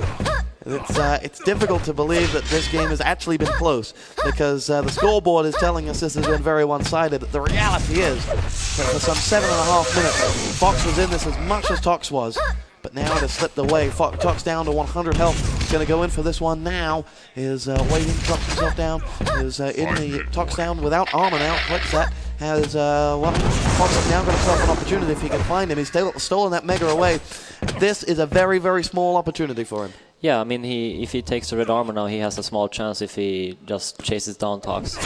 It's difficult to believe that this game has actually been close, because the scoreboard is telling us this has been very one-sided. The reality is that for some 7.5 minutes, Fox was in this as much as Tox was, but now it has slipped away. Tox down to 100 health. He's going to go in for this one now. Is waiting, drops himself down. Is in the Tox down without armor now. What's that? Has Fox has now got himself an opportunity if he can find him. He's stolen that Mega away. This is a very, very small opportunity for him. Yeah, I mean, if he takes the red armor now, he has a small chance if he just chases down Tox.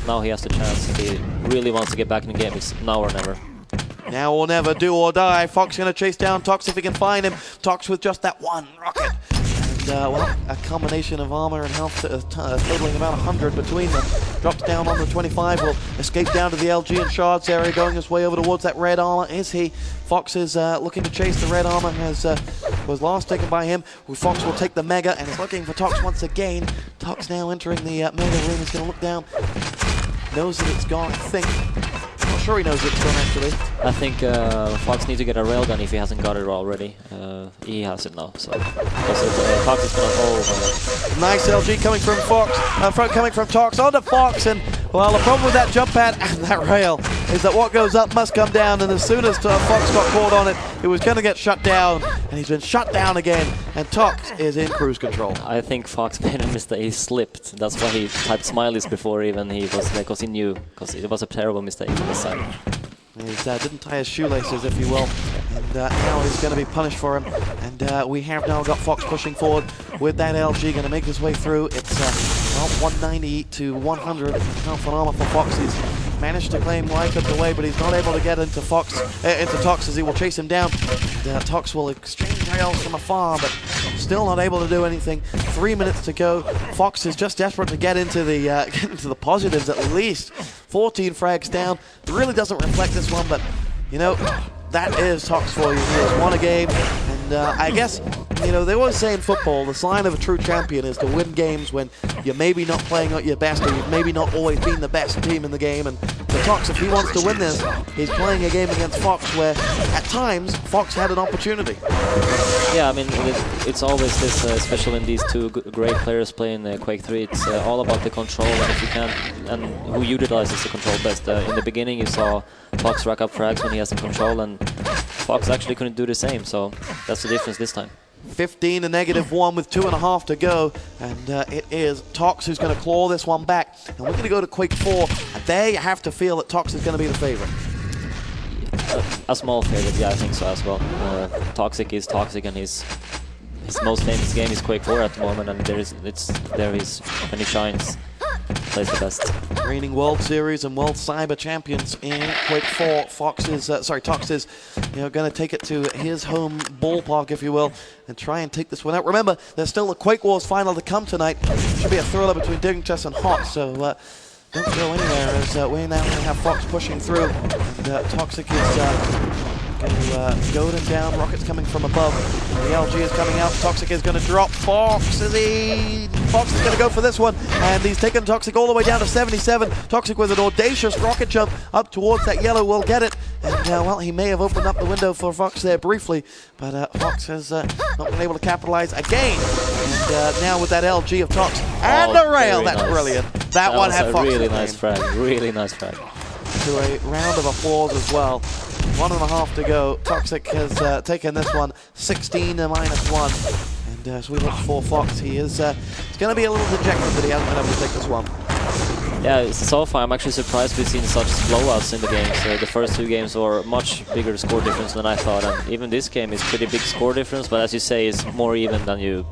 Now he has the chance. If he really wants to get back in the game, it's now or never. Now or never, do or die. Fox going to chase down Tox if he can find him. Tox with just that one rocket. And, well, a combination of armor and health totaling about 100 between them. Drops down on the 25, will escape down to the LG and shards area, going his way over towards that red armor. Is he? Fox is looking to chase the red armor, was last taken by him. Fox will take the Mega and is looking for Tox once again. Tox now entering the Mega room. He's going to look down. Knows that it's gone, I think. not sure he knows it's done, actually. I think Fox needs to get a railgun if he hasn't got it already. He has it now, so because Fox is gonna. Oh my God. Nice LG coming from Fox, coming from Tox onto Fox, and well, the problem with that jump pad and that rail is that what goes up must come down, and as soon as Fox got caught on it, it was going to get shut down, and he's been shut down again, and Tox is in cruise control. I think Fox made a mistake. He slipped. That's why he typed smileys before even he was there, because he knew, because it was a terrible mistake on this side. He didn't tie his shoelaces, if you will, and now he's going to be punished for him. And we have now got Fox pushing forward with that LG, going to make his way through. It's well, 190 to 100 half an armor for Fox. He's managed to claim life at the way, but he's not able to get into Tox as he will chase him down. And, Tox will exchange rails from afar, but still not able to do anything. 3 minutes to go. Fox is just desperate to get into the positives at least. 14 frags down. It really doesn't reflect this one, but you know, that is Tox for you. He has won a game, and I guess, you know, they always say in football, the sign of a true champion is to win games when you're maybe not playing at your best, or you've maybe not always been the best team in the game. And for Tox, if he wants to win this, he's playing a game against Fox where, at times, Fox had an opportunity. Yeah, I mean, it's always this, especially when these two great players play in Quake 3, it's all about the control, and if you can, and who utilizes the control best. In the beginning, you saw Fox rack up frags when he has the control, and Fox actually couldn't do the same, so that's the difference this time. 15 to -1 with 2.5 to go, and it is Tox who's going to claw this one back. And we're going to go to Quake 4, and there you have to feel that Tox is going to be the favorite. A small favorite, yeah, I think so as well. Toxic is Toxic, and his most famous game is Quake 4 at the moment, and when he shines, plays the best. Reigning World Series and World Cyber Champions in Quake 4. Tox is, you know, going to take it to his home ballpark, if you will, and try and take this one out. Remember, there's still a Quake Wars final to come tonight. Should be a thriller between Dignitas and Hot, so don't go anywhere, as we now have Fox pushing through, and Toxic is going to goad him down. Rockets coming from above. The LG is coming out. Toxic is going to drop. Fox is going to go for this one, and he's taken Toxic all the way down to 77. Toxic with an audacious rocket jump up towards that yellow will get it, and well, he may have opened up the window for Fox there briefly, but Fox has not been able to capitalize again. And now with that LG of Tox and the rail, that's nice. Brilliant. That one had Fox. Really nice frag. Really nice frag. To a round of applause as well. 1.5 to go. Toxic has taken this one 16 to -1. And as we look for Fox, he's going to be a little dejected that he hasn't been able to take this one. Yeah, so far I'm actually surprised we've seen such blowouts in the games. The first two games were much bigger score difference than I thought, and even this game is pretty big score difference. But as you say, it's more even than you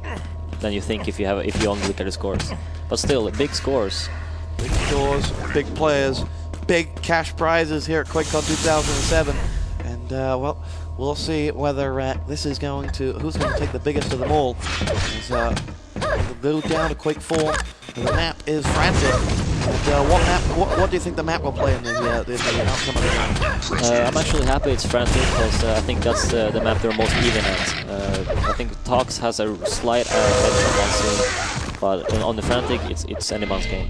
think if you only look at the scores. But still, big scores. Big scores, big players, big cash prizes here at QuakeCon 2007. And well, we'll see whether this is going to, who's going to take the biggest of them all. As we'll go down to Quake 4. The map is Phrantic. And what do you think the map will play in the outcome of the game? I'm actually happy it's Phrantic, because I think that's the map they're most even at. I think Tox has a slight edge on Monsoon, but on the Phrantic, it's anyone's game.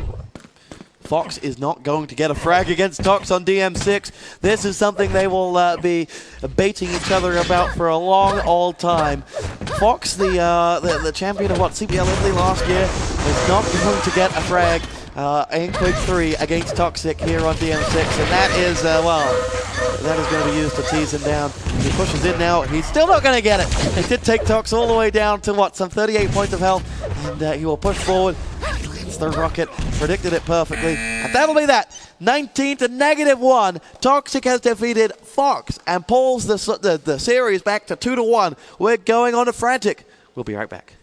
Fox is not going to get a frag against Tox on DM6. This is something they will be baiting each other about for a long old time. Fox, the champion of CBL Italy last year, is not going to get a frag in Quake 3 against Toxic here on DM6, and that is, well, that is going to be used to tease him down. He pushes in now, he's still not going to get it. He did take Tox all the way down to, what, some 38 points of health, and he will push forward. The rocket predicted it perfectly, and that'll be that. 19 to -1. Toxic has defeated Fox and pulls the series back to 2 to 1. We're going on to Phrantic. We'll be right back.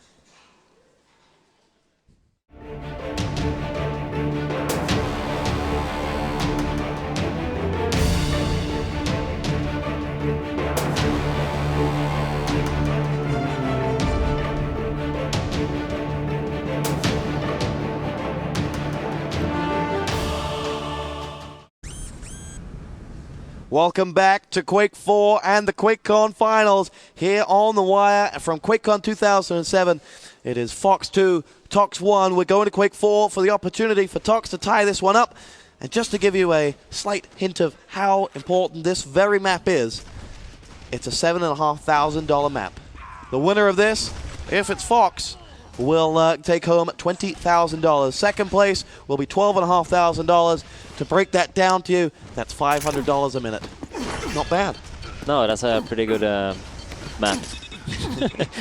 Welcome back to Quake 4 and the QuakeCon finals here on the wire from QuakeCon 2007. It is Fox 2, Tox 1. We're going to Quake 4 for the opportunity for Tox to tie this one up. And just to give you a slight hint of how important this very map is, it's a $7,500 map. The winner of this, if it's Fox, will take home $20,000. Second place will be $12,500. To break that down to you, that's $500 a minute. Not bad. No, that's a pretty good map.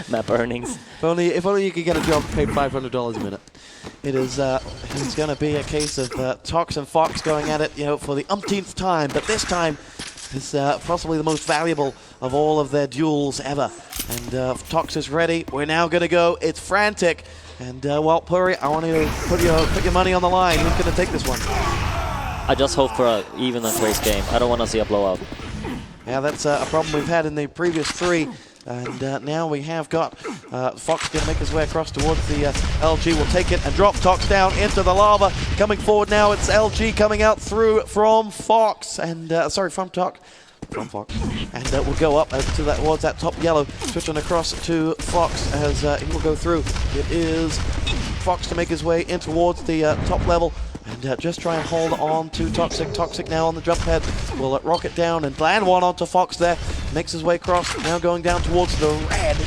Map earnings. If only you could get a job paid $500 a minute. It is it's going to be a case of Tox and Fox going at it, you know, for the umpteenth time. But this time is possibly the most valuable of all of their duels ever. And Tox is ready. We're now going to go. It's Phrantic. And well, Purri, I want you to put your money on the line. Who's going to take this one? I just hope for an even and close game. I don't want to see a blowout. Yeah, that's a problem we've had in the previous three. And now we have got Fox going to make his way across towards the LG. Will take it and drop Tox down into the lava. Coming forward now, it's LG coming out through from Fox. And, sorry, from Tox. From Fox. And we'll go up to that towards that top yellow. Switching across to Fox as he will go through. It is Fox to make his way in towards the top level. And just try and hold on to Toxjq. Toxjq now on the jump pad will rocket down and land one onto Fox there. Makes his way across, now going down towards the red.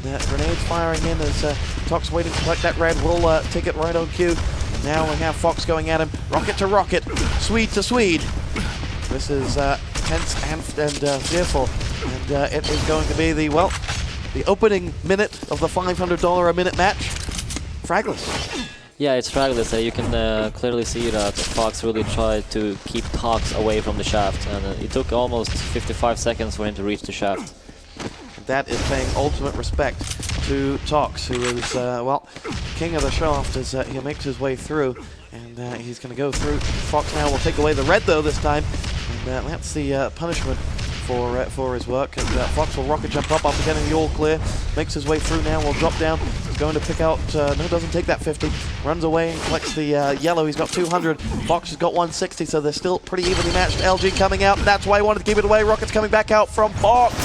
And grenades firing in as Tox waiting to collect that red. Will take it right on cue. And now we have Fox going at him. Rocket to rocket, Swede to Swede. This is tense and fearful. And it is going to be the opening minute of the $500 a minute match. Fragless. Yeah, it's Fragless. You can clearly see that Fox really tried to keep Tox away from the shaft, and it took almost 55 seconds for him to reach the shaft. That is paying ultimate respect to Tox, who is, king of the shaft as he makes his way through, and he's going to go through. Fox now will take away the red, though, this time, and that's the punishment for his work. And Fox will rocket jump up after getting the all clear, makes his way through now, will drop down. Going to pick out, no, doesn't take that 50, runs away and collects the yellow. He's got 200, Fox has got 160, so they're still pretty evenly matched. LG coming out, that's why he wanted to keep it away. Rockets coming back out from Fox.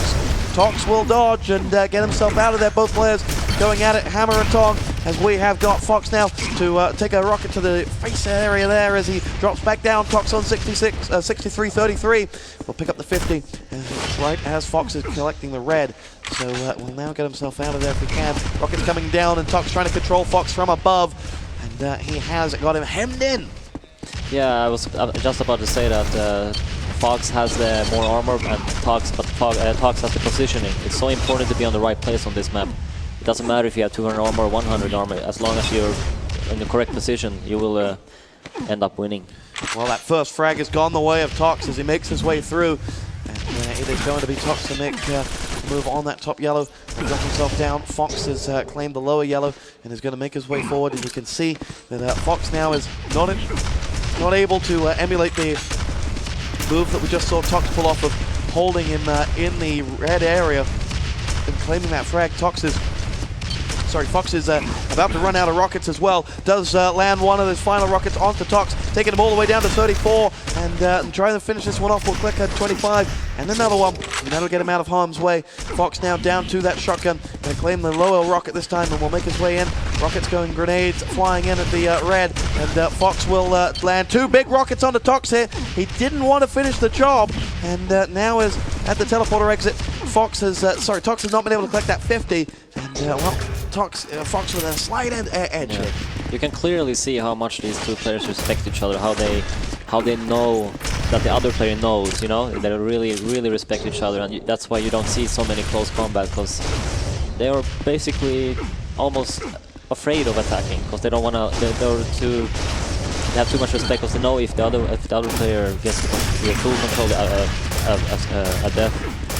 Tox will dodge and get himself out of there. Both players going at it, hammer and tong, as we have got Fox now to take a rocket to the face area there as he drops back down. Tox on 63-33. Will pick up the 50, right as Fox is collecting the red. So will now get himself out of there if he can. Rocket's coming down and Tox trying to control Fox from above. And he has got him hemmed in. Yeah, I was just about to say that Fox has the more armor and Tox has the positioning. It's so important to be on the right place on this map. It doesn't matter if you have 200 armor or 100 armor. As long as you're in the correct position, you will end up winning. Well, that first frag has gone the way of Tox as he makes his way through. And it is going to be Tox to make move on that top yellow and drop himself down. Fox has claimed the lower yellow and is going to make his way forward. And you can see that Fox now is not able to emulate the move that we just saw Tox pull off of holding him in the red area and claiming that frag. Fox is about to run out of rockets as well. Does land one of his final rockets onto Tox, taking him all the way down to 34, and trying to finish this one off. Will click at 25, and another one, and that'll get him out of harm's way. Fox now down to that shotgun, going to claim the lower rocket this time, and will make his way in. Rockets going, grenades flying in at the red, and Fox will land two big rockets onto Tox here. He didn't want to finish the job, and now is at the teleporter exit. Tox has not been able to collect that 50, and Fox with a slight edge here. You can clearly see how much these two players respect each other, how they know that the other player knows, you know, they really respect each other, and that's why you don't see so many close combat, because they are basically almost afraid of attacking, because they don't want to. They have too much respect, because they know if the other player gets the full control a death,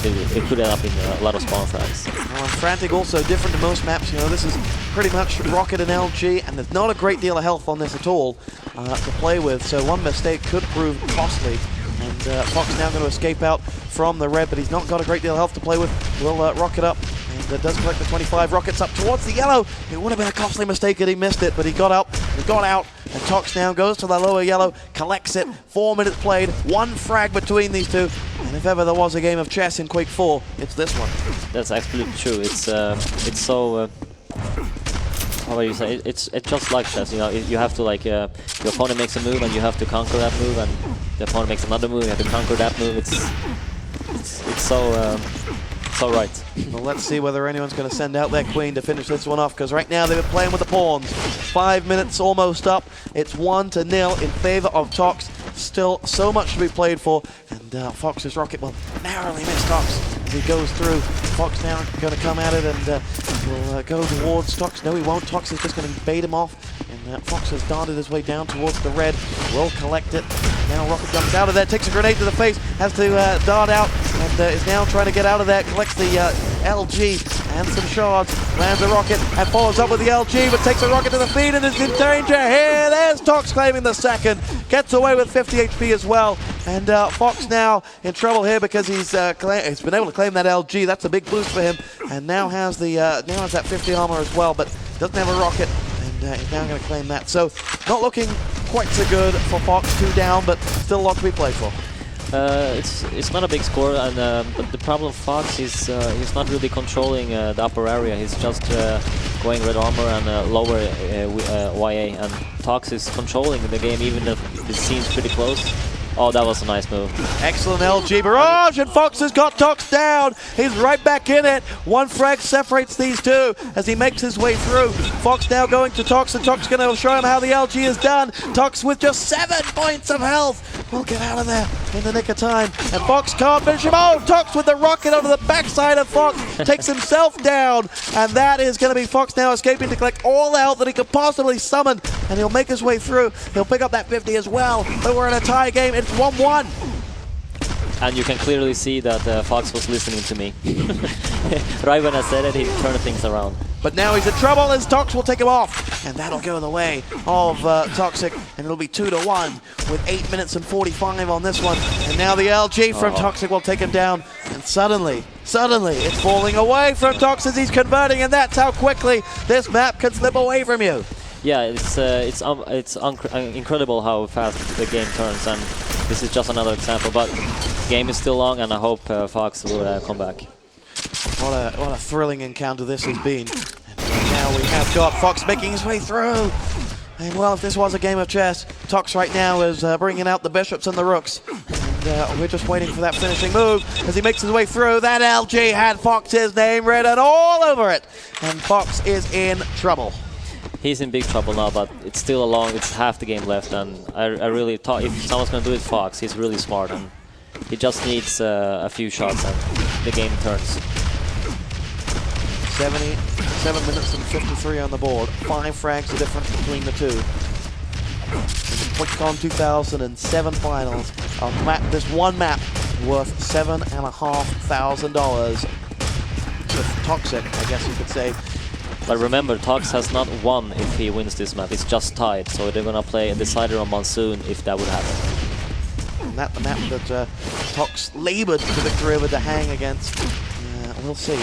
it could end up in a lot of spawn frags. Well, Phrantic also different to most maps. You know, this is pretty much Rocket and LG, and there's not a great deal of health on this at all to play with. So one mistake could prove costly. And Fox now going to escape out from the red, but he's not got a great deal of health to play with. Will rocket up, and does collect the 25. Rockets up towards the yellow. It would have been a costly mistake had he missed it, but he got out. He got out, and Tox now goes to the lower yellow, collects it. 4 minutes played, one frag between these two. And if ever there was a game of chess in Quake 4, it's this one. That's absolutely true. It's so how do you say? It's just like chess. You know, you have to like your opponent makes a move and you have to counter that move, and the opponent makes another move. You have to counter that move. It's so right. Well, let's see whether anyone's going to send out their queen to finish this one off, because right now they've been playing with the pawns. 5 minutes almost up. It's 1-0 in favor of Tox. Still so much to be played for, and Fox's rocket will narrowly miss Tox as he goes through. Fox now going to come at it and will go towards Tox. No, he won't. Tox is just going to bait him off, and Fox has darted his way down towards the red. Will collect it. Now Rocket jumps out of there, takes a grenade to the face, has to dart out, and is now trying to get out of there. Collects the LG and some shards, lands a rocket, and follows up with the LG, but takes a rocket to the feet and is in danger here. There's Tox claiming the second, gets away with 50 HP as well, and Fox now in trouble here because he's been able to claim that LG. That's a big boost for him, and now has the now has that 50 armor as well, but doesn't have a rocket. He's now going to claim that. So, not looking quite so good for Fox, 2 down, but still a lot to be played for. It's not a big score, and but the problem for Fox is he's not really controlling the upper area. He's just going red armor and lower YA, and Tox is controlling the game even if it seems pretty close. Oh, that was a nice move. Excellent LG barrage, and Fox has got Tox down. He's right back in it. One frag separates these two as he makes his way through. Fox now going to Tox, and Tox going to show him how the LG is done. Tox with just 7 points of health will get out of there in the nick of time, and Fox can't finish him. Oh, Tox with the rocket over the backside of Fox takes himself down, and that is going to be Fox now escaping to collect all the health that he could possibly summon, and he'll make his way through. He'll pick up that 50 as well, but we're in a tie game. It's 1-1. And you can clearly see that Fox was listening to me. Right when I said it, he turned things around. But now he's in trouble as Tox will take him off, and that'll go the way of Toxic, and it'll be 2-1 with 8 minutes and 45 on this one. And now the LG from Toxic will take him down, and suddenly it's falling away from Tox as he's converting, and that's how quickly this map can slip away from you. Yeah, it's incredible how fast the game turns, and this is just another example. But the game is still long, and I hope Fox will come back. What a thrilling encounter this has been. And now we have got Fox making his way through. And well, if this was a game of chess, Tox right now is bringing out the bishops and the rooks. And we're just waiting for that finishing move as he makes his way through. That LG had Fox's name written all over it. And Fox is in trouble. He's in big trouble now, but it's still it's half the game left, and I really thought if someone's going to do it, Fox, he's really smart, and he just needs a few shots and the game turns. 77 minutes and 53 on the board. 5 frags the difference between the two. In the QuakeCon 2007 finals, this one map worth $7,500 with Toxic, I guess you could say. But remember, Tox has not won if he wins this map. It's just tied, so they're gonna play a decider on Monsoon if that would happen. And that's the map that Tox laboured to victory over the hang against. We'll see.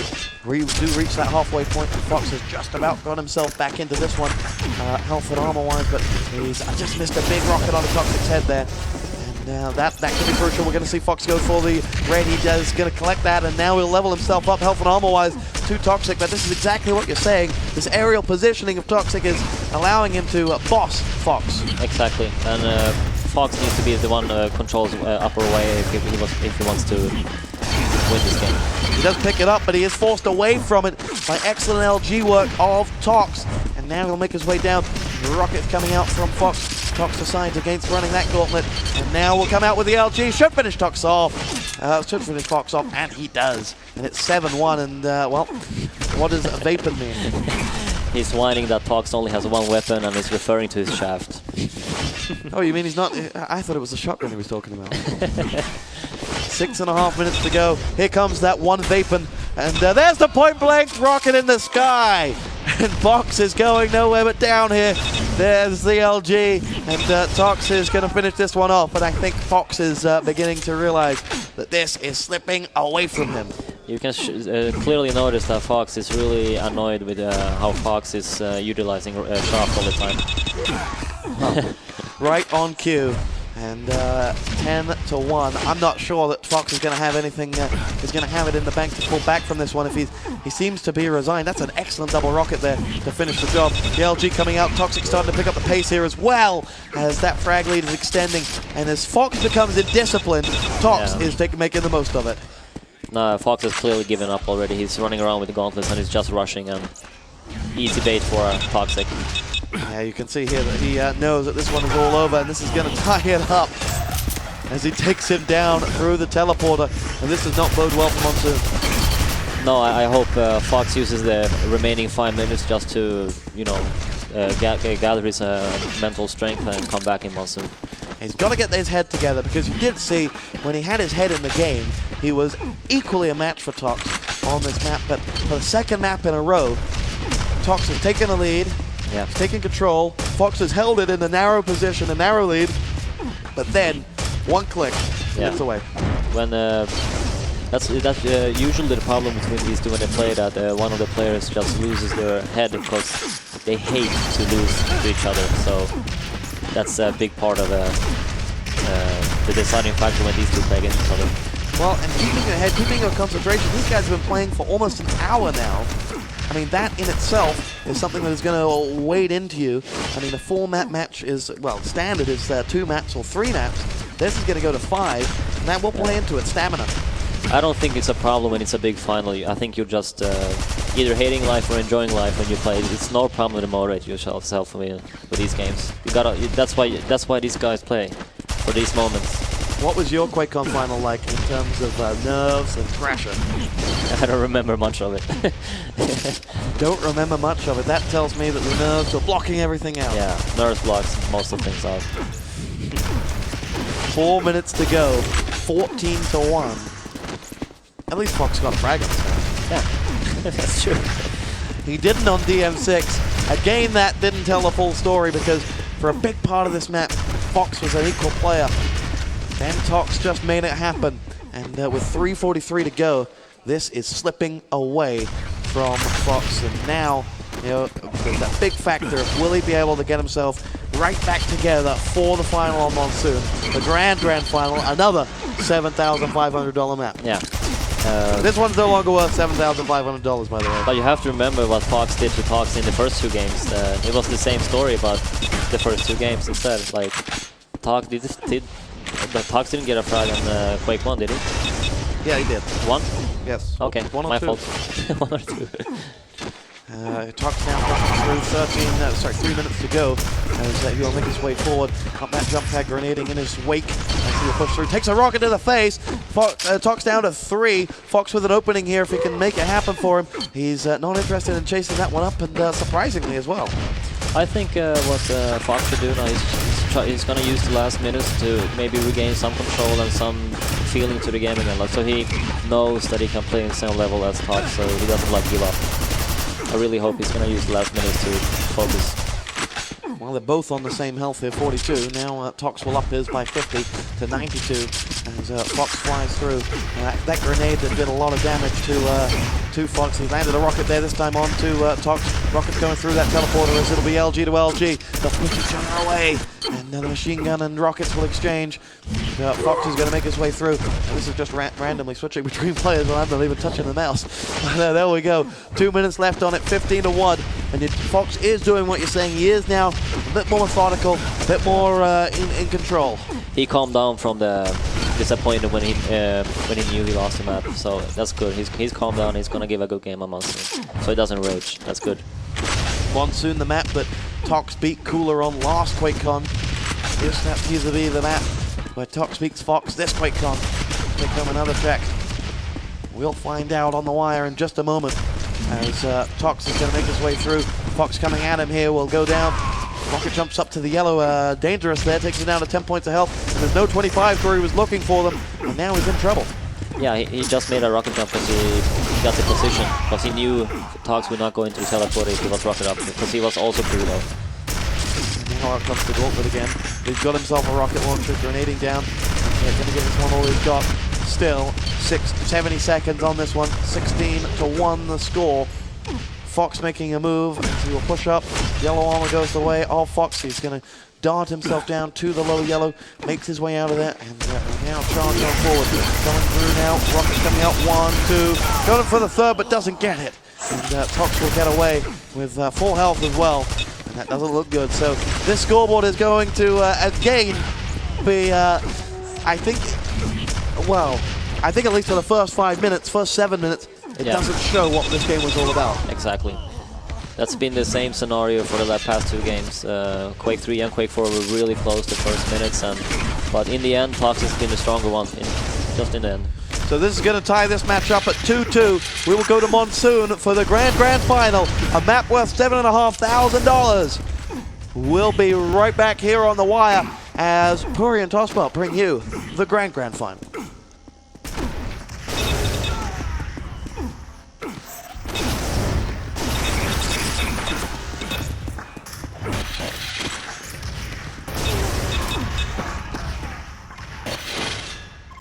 We do reach that halfway point, and Fox has just about got himself back into this one, health and armor-wise, but he's just missed a big rocket on the Toxic's head there. Now that could be crucial. We're going to see Fox go for the red. He does going to collect that, and now he'll level himself up health and armor-wise to Toxic. But this is exactly what you're saying. This aerial positioning of Toxic is allowing him to boss Fox. Exactly, and Fox needs to be the one who controls upper way if he wants to win this game. He does pick it up, but he is forced away from it by excellent LG work of Tox. And now he'll make his way down. The rocket's coming out from Fox. Tox decides against running that gauntlet, and now we'll come out with the LG. Should finish Tox off. Should finish Fox off, and he does. And it's 7-1, and well, what does Vapor mean? He's whining that Tox only has one weapon, and is referring to his shaft. Oh, you mean he's not? I thought it was the shotgun he was talking about. 6.5 minutes to go. Here comes that one Vapor, and there's the point-blank rocket in the sky. And Fox is going nowhere but down here. There's the LG, and Tox is going to finish this one off. But I think Fox is beginning to realize that this is slipping away from him. You can clearly notice that Fox is really annoyed with how Fox is utilizing shaft all the time. Right on cue. And 10-1. I'm not sure that Fox is going to have anything, is going to have it in the bank to pull back from this one if he seems to be resigned. That's an excellent double rocket there to finish the job. The LG coming out, Toxjq starting to pick up the pace here as well as that frag lead is extending. And as Fox becomes indisciplined, Tox is making the most of it. No, Fox has clearly given up already. He's running around with the gauntlets and he's just rushing, and easy bait for Toxjq. Yeah, you can see here that he knows that this one is all over, and this is going to tie it up as he takes him down through the teleporter, and this does not bode well for Monsoon. No, I hope Fox uses the remaining 5 minutes just to, you know, gather his mental strength and come back in Monsoon. He's got to get his head together, because you did see when he had his head in the game, he was equally a match for Tox on this map, but for the second map in a row, Tox has taken a lead. Yeah. He's taking control. Fox has held it in a narrow position, a narrow lead, but then one click, it's away. When that's usually the problem between these two when they play, that one of the players just loses their head because they hate to lose to each other. So that's a big part of the deciding factor when these two play against each other. Well, and keeping your head, keeping your concentration. These guys have been playing for almost an hour now. I mean, that in itself is something that is going to wade into you. I mean, the 4-map match is, well, standard is 2 maps or 3 maps. This is going to go to 5, and that will play into it. Stamina. I don't think it's a problem when it's a big final. I think you're just either hating life or enjoying life when you play. It's no problem to moderate yourself with these games. You gotta. That's why these guys play, for these moments. What was your QuakeCon final like in terms of nerves and pressure? I don't remember much of it. Don't remember much of it. That tells me that the nerves are blocking everything out. Yeah, nerves blocks most of things out. 4 minutes to go. 14-1. At least Fox got a frag on this match. Yeah, that's true. He didn't on DM6. Again, that didn't tell the full story, because for a big part of this map, Fox was an equal player. Then Tox just made it happen. And with 3:43 to go, this is slipping away from Fox. And now, you know, there's that big factor of will he be able to get himself right back together for the final on Monsoon. The grand final, another $7,500 map. Yeah. This one's no longer worth $7,500, by the way. But you have to remember what Fox did to Tox in the first 2 games. It was the same story, but the first 2 games instead. Like, Tox didn't get a frag on Quake 1, did he? Yeah, he did. 1? Yes. Okay, 1 or my 2. fault. 1 or 2. Tox now dropping through 3 minutes to go as he'll make his way forward. Up that jump pad grenading in his wake as he'll push through. Takes a rocket to the face. Tox down to 3. Fox with an opening here if he can make it happen for him. He's not interested in chasing that one up, and surprisingly as well. I think what Fox should do now is he's going to use the last minutes to maybe regain some control and some feeling to the game again. Like, so he knows that he can play in the same level as Tox, so he doesn't like give up. I really hope he's going to use the last minutes to focus. Well, they're both on the same health here, 42. Now Tox will up his by 50 to 92 as Fox flies through. That grenade that did a lot of damage to Fox. He landed a rocket there, this time on to Tox. Rocket going through that teleporter as it'll be LG to LG. They'll push each other away, and the machine gun and rockets will exchange. Fox is going to make his way through. And this is just randomly switching between players, and I'm not even touching the mouse. There we go. 2 minutes left on it, 15-1. And Fox is doing what you're saying. He is now a bit more methodical, a bit more in control. He calmed down from the disappointment when he knew he lost the map, so that's good. He's calmed down. He's gonna give a good game on Monsoon, so he doesn't rage. That's good. Monsoon, the map that Tox beat Cooler on last QuakeCon. This map vis-a-vis the map where Tox beats Fox this QuakeCon. Take home another check. We'll find out on the wire in just a moment as Tox is going to make his way through. Fox coming at him here will go down. Rocket jumps up to the yellow, dangerous there, takes him down to 10 points of health. And there's no 25 where he was looking for them, and now he's in trouble. Yeah, he just made a rocket jump because he got the position, because he knew Tox would not go into the teleport if he was rocket up, because he was also pretty low. Now out comes the gauntlet again. He's got himself a rocket launcher, grenading down. He's going to give this one all he's got. Still, 70 seconds on this one. 16-1 the score. Fox making a move. He will push up. Yellow armor goes away. Oh, Fox, he's going to dart himself down to the low yellow, makes his way out of there, and now charge on forward. Going through now, Rocket's coming out, 1, 2, going for the third, but doesn't get it. And Tox will get away with full health as well, and that doesn't look good. So this scoreboard is going to, again, be, I think at least for the first 5 minutes, first 7 minutes, it doesn't show what this game was all about. Exactly. That's been the same scenario for the past 2 games. Quake 3 and Quake 4 were really close the first minutes, but in the end, Tox has been the stronger one, just in the end. So this is going to tie this match up at 2-2. We will go to Monsoon for the grand final, a map worth $7,500. We'll be right back here on the wire as Purri and TosspoT bring you the grand final.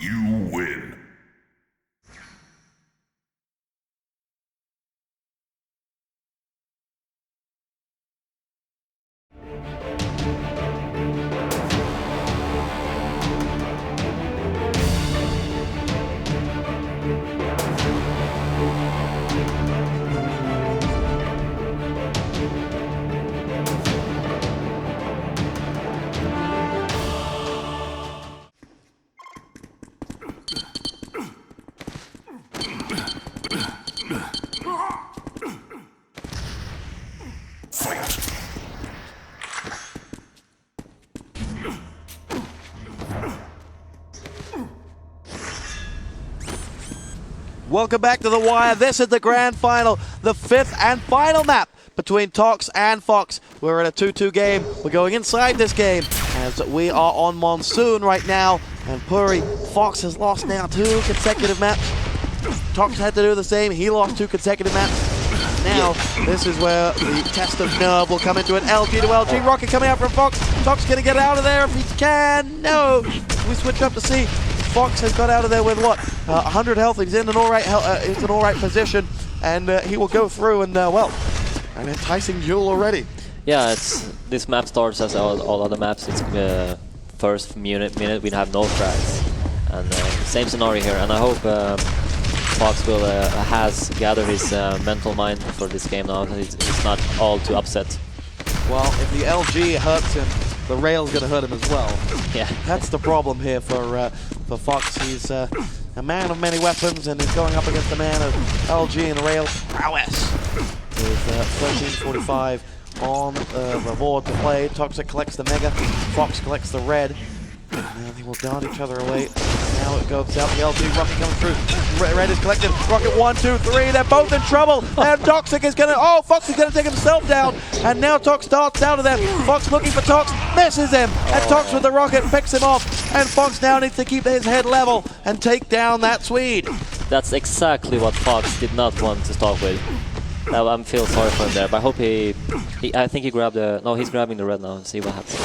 You win. Welcome back to the wire. This is the grand final, the 5th and final map between Tox and Fox. We're in a 2-2 game. We're going inside this game as we are on Monsoon right now. And Purri, Fox has lost now 2 consecutive maps. Tox had to do the same. He lost 2 consecutive maps. Now, this is where the test of nerve will come into an LG to LG. Rocket coming out from Fox. Tox going to get out of there if he can. No. We switch up to see. Fox has got out of there with what? 100 health. He's in an all right position, and he will go through and well, an enticing duel already. Yeah, this map starts as all other maps. It's first minute we have no frags, and same scenario here. And I hope Fox will has gathered his mental mind for this game now. It's not all too upset. Well, if the LG hurts him, the rail's going to hurt him as well. Yeah, that's the problem here for Fox. He's a man of many weapons, and he's going up against a man of LG and rail prowess. With 13:45 on the board to play. Toxic collects the mega, Fox collects the red. Now they will dart each other away. Now it goes out the LG, Rocket coming through. Red is collected. Rocket 1, 2, 3. They're both in trouble. And Toxic is going to. Oh, Fox is going to take himself down. And now Tox darts out of there. Fox looking for Tox, misses him. And Tox with the rocket picks him off. And Fox now needs to keep his head level and take down that Swede. That's exactly what Fox did not want to start with. I feel sorry for him there, but I hope I think he grabbed the. No, he's grabbing the red now. See what happens.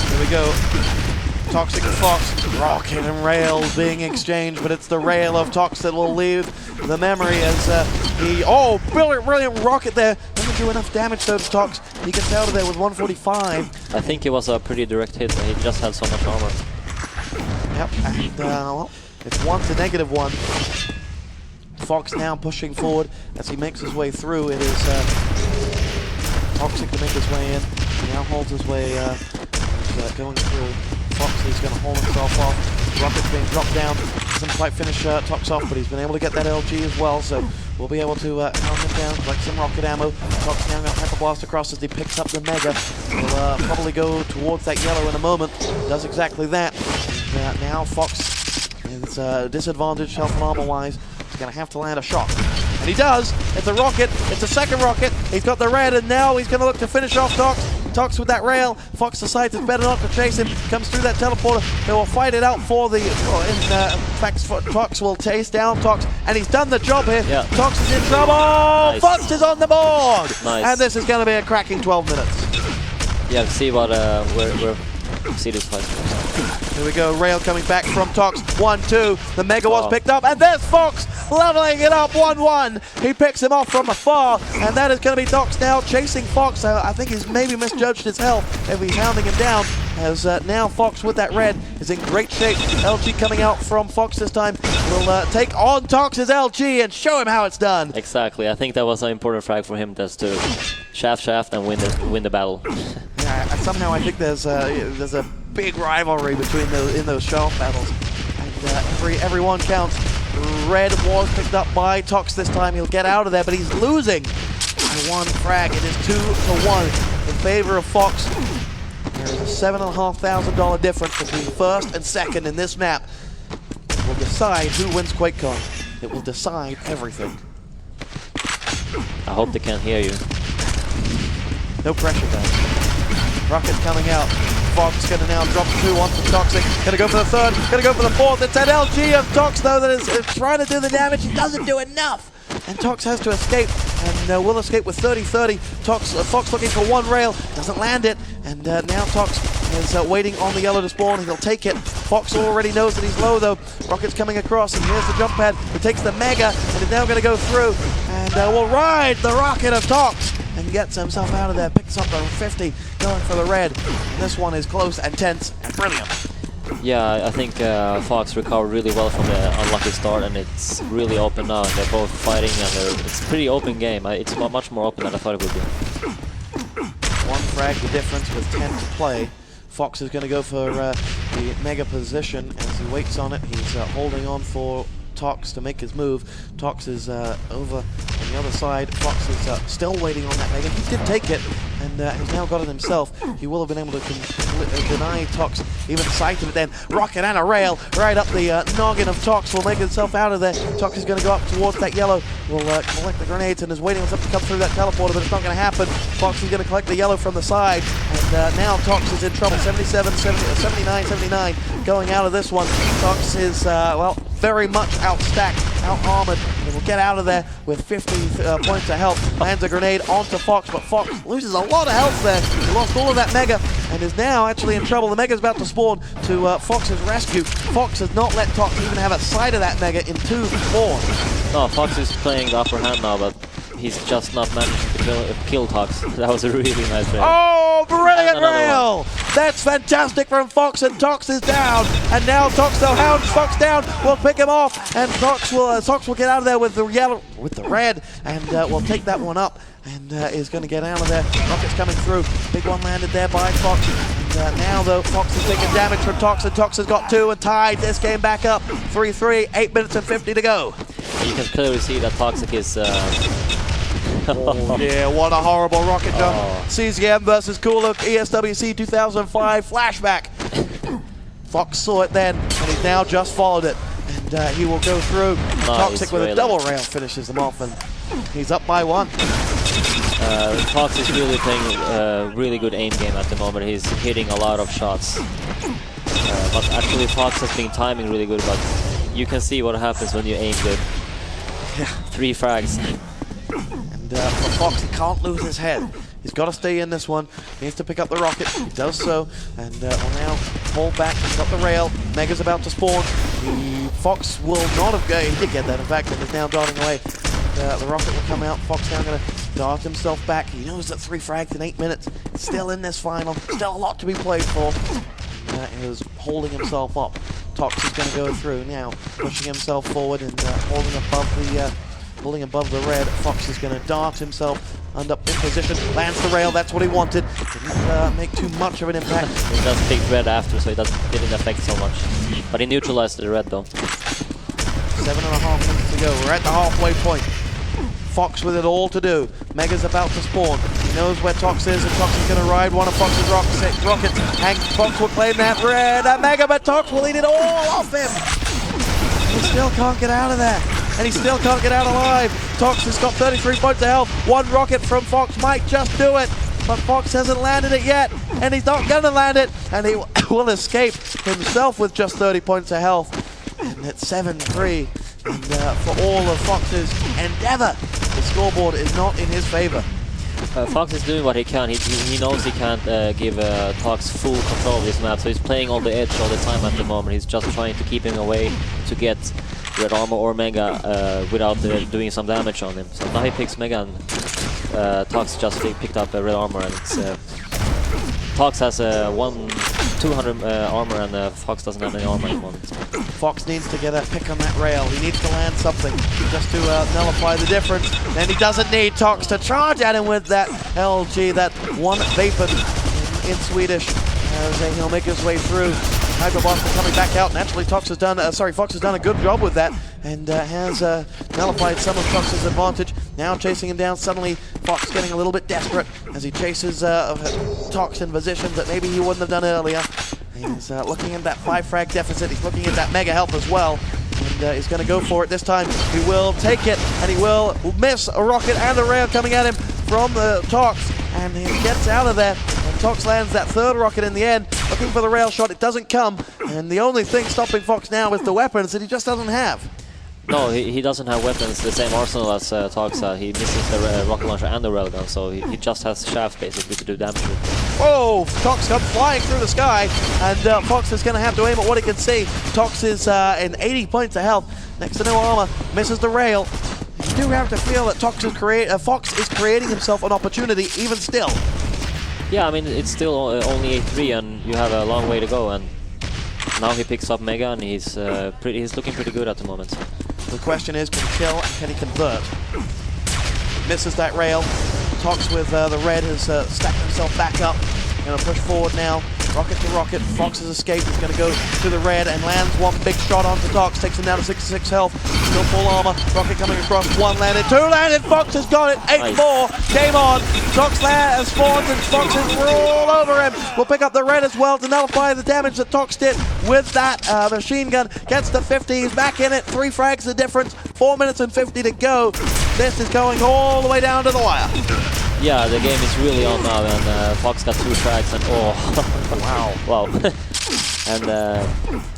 Here we go. Toxic and Fox, Rocket and rails being exchanged, but it's the rail of Tox that will leave the memory as he. Oh, brilliant Rocket there. Doesn't do enough damage though to Tox. He gets out of there with 145. I think it was a pretty direct hit. He just had so much armor. Yep, and well, it's 1 to -1. Fox now pushing forward as he makes his way through. It is Toxic to make his way in. He now holds his way going through. Fox is going to hold himself off. Rocket's being dropped down. Doesn't quite finish Tox off, but he's been able to get that LG as well, so we'll be able to hound him down, collect some rocket ammo. Tox now got Hyper Blast across as he picks up the mega. He'll probably go towards that yellow in a moment. Does exactly that. And, now Fox is disadvantaged health and armor-wise. He's going to have to land a shot. And he does. It's a rocket. It's a second rocket. He's got the red, and now he's going to look to finish off Tox. Tox with that rail. Fox decides it's better not to chase him. Comes through that teleporter. They will fight it out for the. In fact, Tox will chase down Tox, and he's done the job here. Yeah. Tox is in trouble. Nice. Fox is on the board. Nice. And this is going to be a cracking 12 minutes. Yeah, see what we're see this fight. Here we go. Rail coming back from Tox. 1, 2. The mega was picked up, and there's Fox leveling it up 1-1. He picks him off from afar, and that is going to be Tox now chasing Fox. I think he's maybe misjudged his health if he's hounding him down, as now Fox with that red is in great shape. LG coming out from Fox this time will take on Tox's LG and show him how it's done. Exactly. I think that was an important frag for him, just to shaft and win the battle. Yeah, somehow I think there's a big rivalry between those shaft battles, and every one counts. Red was picked up by Tox this time. He'll get out of there, but he's losing by 1 frag. It is 2-1 in favor of Fox. There is a $7,500 difference between first and second in this map. It will decide who wins QuakeCon. It will decide everything. I hope they can't hear you. No pressure, guys. Rocket's coming out. Fox going to now drop 2 onto Toxic. Going to go for the third. Going to go for the fourth. It's an LG of Tox, though, that is trying to do the damage. He doesn't do enough. And Tox has to escape, and will escape with 30-30. Fox looking for 1 rail, doesn't land it, and now Tox is waiting on the yellow to spawn. He'll take it. Fox already knows that he's low, though. Rocket's coming across, and here's the jump pad. He takes the Mega, and is now going to go through, and will ride the rocket of Tox, and gets himself out of there. Picks up the 50, going for the red. And this one is close and tense and brilliant. Yeah, I think Fox recovered really well from the unlucky start, and it's really open now. They're both fighting, and it's a pretty open game. It's much more open than I thought it would be. 1 frag the difference with 10 to play. Fox is going to go for the Mega position as he waits on it. He's holding on for Tox to make his move. Tox is over on the other side. Fox is still waiting on that Mega. He did take it, and he's now got it himself. He will have been able to deny Tox even sight of it then. Rocket and a rail right up the noggin of Tox will make himself out of there. Tox is going to go up towards that yellow, will collect the grenades and is waiting for something to come through that teleporter, but it's not going to happen. Fox is going to collect the yellow from the side, and now Tox is in trouble. 77, 79, 79 going out of this one. Tox is, well, very much outstacked, out-armored, and will get out of there with 50 points of health. Lands a grenade onto Fox, but Fox loses a lot of health there. He lost all of that Mega and is now actually in trouble. The Mega's about to spawn to Fox's rescue. Fox has not let Tox even have a sight of that Mega in 2 before. No, Fox is playing the upper hand now, but he's just not managed to kill Tox. That was a really nice rail. Oh, brilliant rail! That's fantastic from Fox, and Tox is down. And now Tox, though, hounds Fox down, will pick him off, and Tox will get out of there with the yellow, with the red, and will take that one up, and is going to get out of there. Rocket's coming through. Big one landed there by Fox. And now, though, Fox is taking damage from Tox, and Tox has got 2 and tied this game back up. 3-3, 8 minutes and 50 to go. You can clearly see that Toxic is... Oh, yeah, what a horrible rocket jump. CZM versus Cool ESWC 2005 flashback. Fox saw it then, and he's now just followed it. And he will go through. Toxic with a double rail finishes them off, and he's up by 1. Tox is really playing a really good aim game at the moment. He's hitting a lot of shots. But actually Fox has been timing really good, but you can see what happens when you aim good. Yeah. 3 frags. And for Fox, he can't lose his head. He's got to stay in this one. He needs to pick up the rocket. He does so. And will now hold back. He's got the rail. Mega's about to spawn. Fox will not have... He did get that, in fact, and is now darting away. The rocket will come out. Fox now going to dart himself back. He knows that 3 frags in 8 minutes. Still in this final. Still a lot to be played for. He is holding himself up. Tox is going to go through now, pushing himself forward and holding above the red. Fox is going to dart himself and up in position, lands the rail. That's what he wanted. Didn't make too much of an impact. He does pick red after, so it didn't affect so much. But he neutralized the red though. 7.5 minutes to go. We're at the halfway point. Fox with it all to do. Mega's about to spawn. He knows where Tox is, and Tox is going to ride one of Fox's rockets. And Fox will claim that red. Mega, but Tox will eat it all off him. He still can't get out of there. And he still can't get out alive. Tox has got 33 points of health. 1 rocket from Fox might just do it. But Fox hasn't landed it yet. And he's not going to land it. And he will escape himself with just 30 points of health. And it's 7-3. And for all of Fox's endeavor, the scoreboard is not in his favor. Fox is doing what he can. He knows he can't give Tox full control of this map, so he's playing on the edge all the time at the moment. He's just trying to keep him away to get red armor or Mega without doing some damage on him. So now he picks Mega and Tox just picked up red armor, and it's Tox has 200 armor and Fox doesn't have any armor at the moment. Fox needs to get a pick on that rail. He needs to land something just to nullify the difference. And he doesn't need Tox to charge at him with that LG, that one Vapor in Swedish. As he'll make his way through. Hyper Boston coming back out. Naturally, Fox has done a good job with that and has nullified some of Tox's advantage. Now chasing him down. Suddenly, Fox getting a little bit desperate as he chases Tox in positions that maybe he wouldn't have done earlier. He's looking at that 5 frag deficit. He's looking at that Mega help as well. And he's going to go for it this time. He will take it, and he will miss a rocket and a rail coming at him from the Tox. And he gets out of there. And Tox lands that 3rd rocket in the end. Looking for the rail shot. It doesn't come. And the only thing stopping Fox now is the weapons that he just doesn't have. No, he doesn't have weapons, the same arsenal as Tox. He misses the rocket launcher and the railgun, so he just has shaft basically to do damage with. Oh, Tox comes flying through the sky, and Fox is going to have to aim at what he can see. Tox is in 80 points of health, next to no armor, misses the rail. You do have to feel that Fox is creating himself an opportunity even still. Yeah, I mean, it's still only A3 and you have a long way to go, and now he picks up Mega and he's looking pretty good at the moment. The question is, can he kill and can he convert? Misses that rail. Tox with the red has stacked himself back up. Gonna push forward now. Rocket to rocket. Fox has escaped. He's gonna go to the red and lands one big shot onto Tox. Takes him down to 66 health. Still full armor. Rocket coming across. 1 landed. 2 landed. Fox has got it. 8 more. Game on. Tox has spawned and Fox is all over him. We'll pick up the red as well to nullify the damage that Tox did with that machine gun. Gets to 50. He's back in it. 3 frags the difference. 4 minutes and 50 to go. This is going all the way down to the wire. Yeah, the game is really on now, and Fox got 2 frags, and oh, wow. And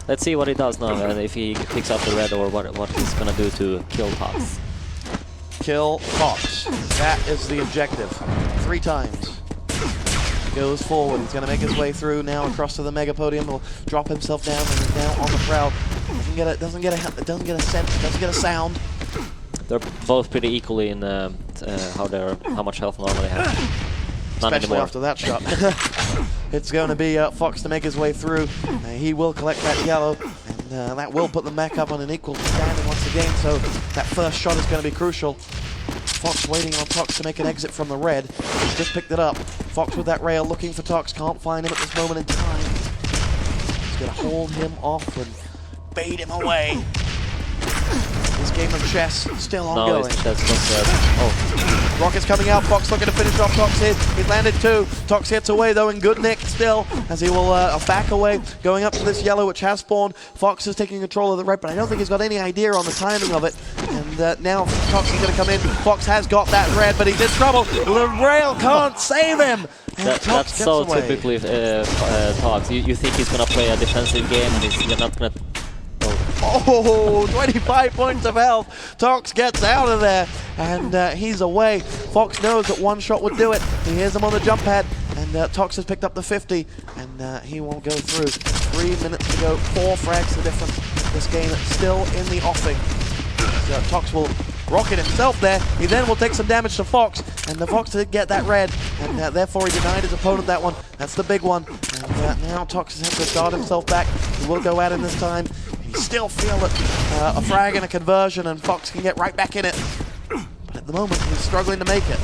let's see what he does now, and if he picks up the red or what he's gonna do to kill Tox. Kill Fox. That is the objective. 3 times. Goes forward. He's gonna make his way through now across to the mega podium. He'll drop himself down, and he's now on the prowl. Doesn't get a sense. Doesn't get a sound. They're both pretty equally in how much health and armor they have. None Especially anymore. after that shot. It's going to be Fox to make his way through. He will collect that yellow, and that will put them back up on an equal standing once again. So that first shot is going to be crucial. Fox waiting on Tox to make an exit from the red. He's just picked it up. Fox with that rail looking for Tox. Can't find him at this moment in time. He's going to hold him off and bait him away. This game of chess still ongoing. No, it's chess. Oh. Rockets coming out. Fox looking to finish off Tox here. He's landed 2. Tox gets away though in good nick still as he will back away going up to this yellow which has spawned. Fox is taking control of the red, but I don't think he's got any idea on the timing of it. And now Tox is going to come in. Fox has got that red, but he's in trouble. The rail can't save him. That's so typically Tox. You think he's going to play a defensive game and you're not going to... Oh, 25 points of health. Tox gets out of there, and he's away. Fox knows that one shot would do it. He hears him on the jump pad, and Tox has picked up the 50, and he won't go through. 3 minutes to go, 4 frags the difference. This game still in the offing. So Tox will rocket himself there. He then will take some damage to Fox, and the Fox did get that red, and therefore he denied his opponent that one. That's the big one. And now Tox has had to guard himself back. He will go at him this time. Still feel that a frag and a conversion and Fox can get right back in it, but at the moment he's struggling to make it.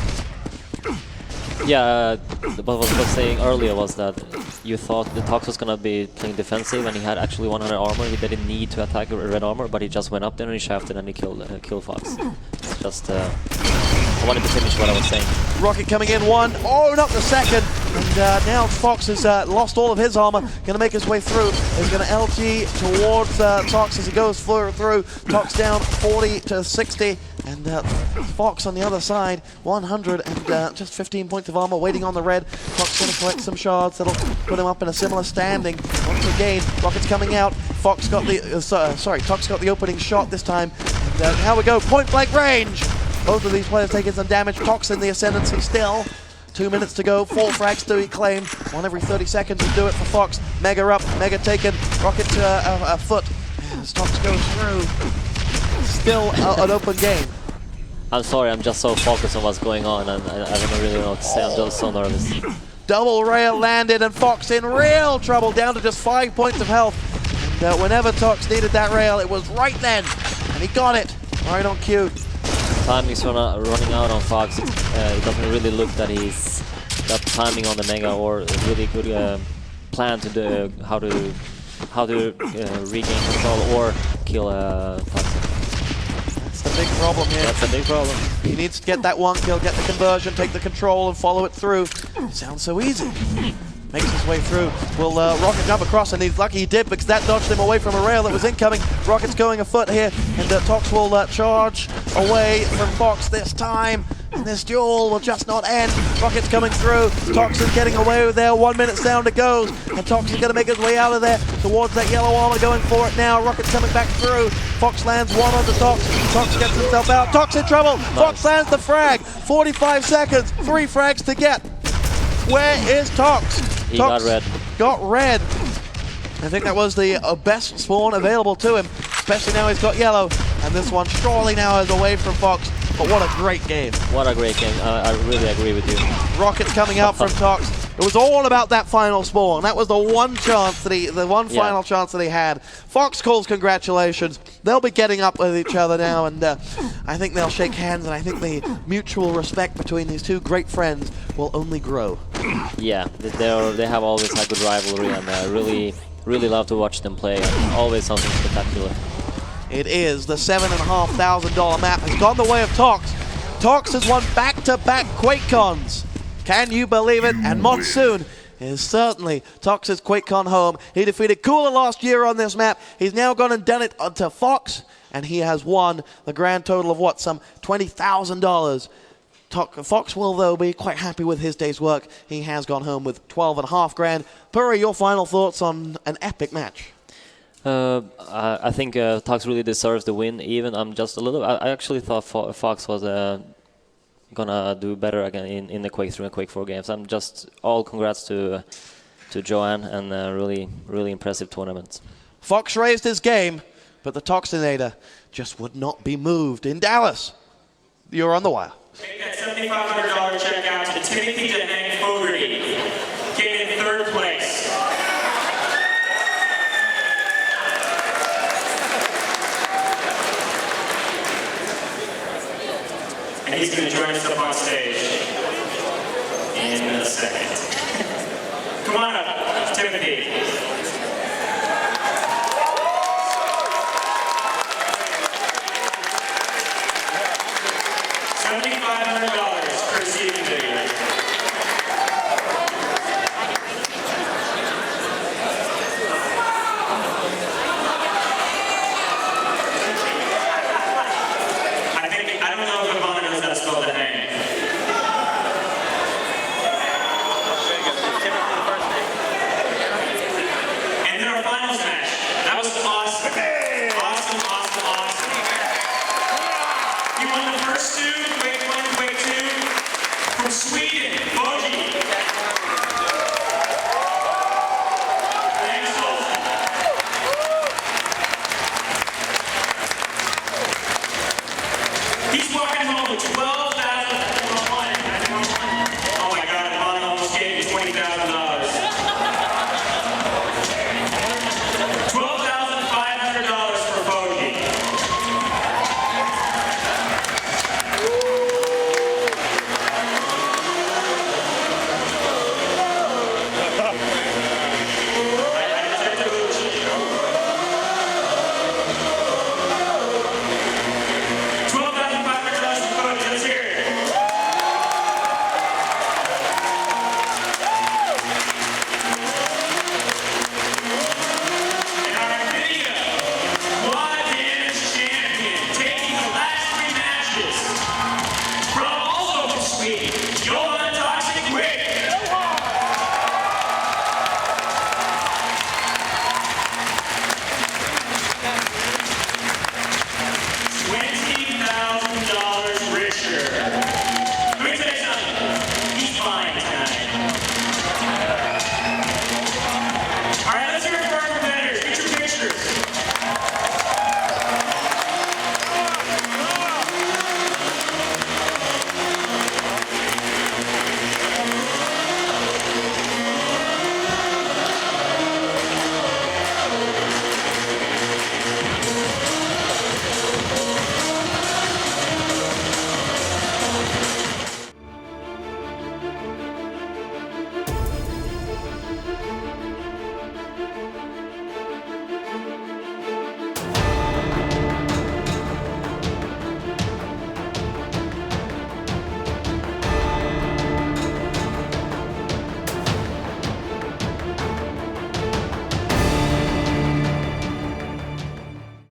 Yeah, what I was saying earlier was that you thought the Tox was gonna be playing defensive and he had actually 100 armor. He didn't need to attack red armor, but he just went up there and he shafted and he killed Fox. It's just I wanted to finish what I was saying. Rocket coming in 1, oh not the second, and now Fox has lost all of his armor, going to make his way through. He's going to LG towards Tox as he goes through. Tox down 40 to 60, and Fox on the other side, 100 and just 15 points of armor waiting on the red. Fox going to collect some shards that'll put him up in a similar standing. Once again, Rocket's coming out. Fox got the, Tox got the opening shot this time. And now we go, point blank range. Both of these players taking some damage. Tox in the ascendancy still. 2 minutes to go. 4 frags to be claimed. 1 every 30 seconds will do it for Fox. Mega up. Mega taken. Rocket to a foot. As Tox goes through. still an open game. I'm sorry, I'm just so focused on what's going on, and I don't really know what to say. I'm just so nervous. Double rail landed, and Fox in real trouble, down to just 5 points of health. And whenever Tox needed that rail, it was right then, and he got it right on cue. Timing's running out on Fox. It doesn't really look that he's got timing on the Mega or a really good plan to do how to regain control or kill Fox. That's the big problem here. That's a big problem. He needs to get that one kill, get the conversion, take the control, and follow it through. Sounds so easy. Makes his way through. Will Rocket jump across? And he's lucky he did, because that dodged him away from a rail that was incoming. Rocket's going afoot here, and Tox will charge away from Fox this time. And this duel will just not end. Rocket's coming through. Tox is getting away with there. 1 minute down to go. And Tox is going to make his way out of there towards that yellow armor, going for it now. Rocket's coming back through. Fox lands one onto Tox. Tox gets himself out. Tox in trouble. Nice. Fox lands the frag. 45 seconds. 3 frags to get. Where is Tox? He Tox got red. Got red. I think that was the best spawn available to him, especially now he's got yellow. And this one surely now is away from Fox. But what a great game. What a great game. I really agree with you. Rocket coming out from Tox. It was all about that final spawn. That was the one chance that final chance that he had. Fox calls congratulations. They'll be getting up with each other now, and I think they'll shake hands, and I think the mutual respect between these two great friends will only grow. Yeah, they have always had good rivalry, and I really love to watch them play. And always something spectacular. It is the $7,500 map has gone the way of Tox. Tox has won back-to-back QuakeCons. Can you believe it? And Monsoon is certainly Tox's QuakeCon home. He defeated Cooler last year on this map. He's now gone and done it to Fox, and he has won the grand total of what, some $20,000. Fox will, though, be quite happy with his day's work. He has gone home with 12.5 grand. Purri, your final thoughts on an epic match? I think Tox really deserves the win. Even I'm just a little. I actually thought Fox was gonna do better again in the Quake 3 and Quake 4 games. I'm just all congrats to Johan, and really impressive tournament. Fox raised his game, but the Toxinator just would not be moved. In Dallas, you're on the wire. Take that $7,500 check out to Timothy Fojji. Came in 3rd place. And he's going to join us up on stage in a second. Come on up, Timothy.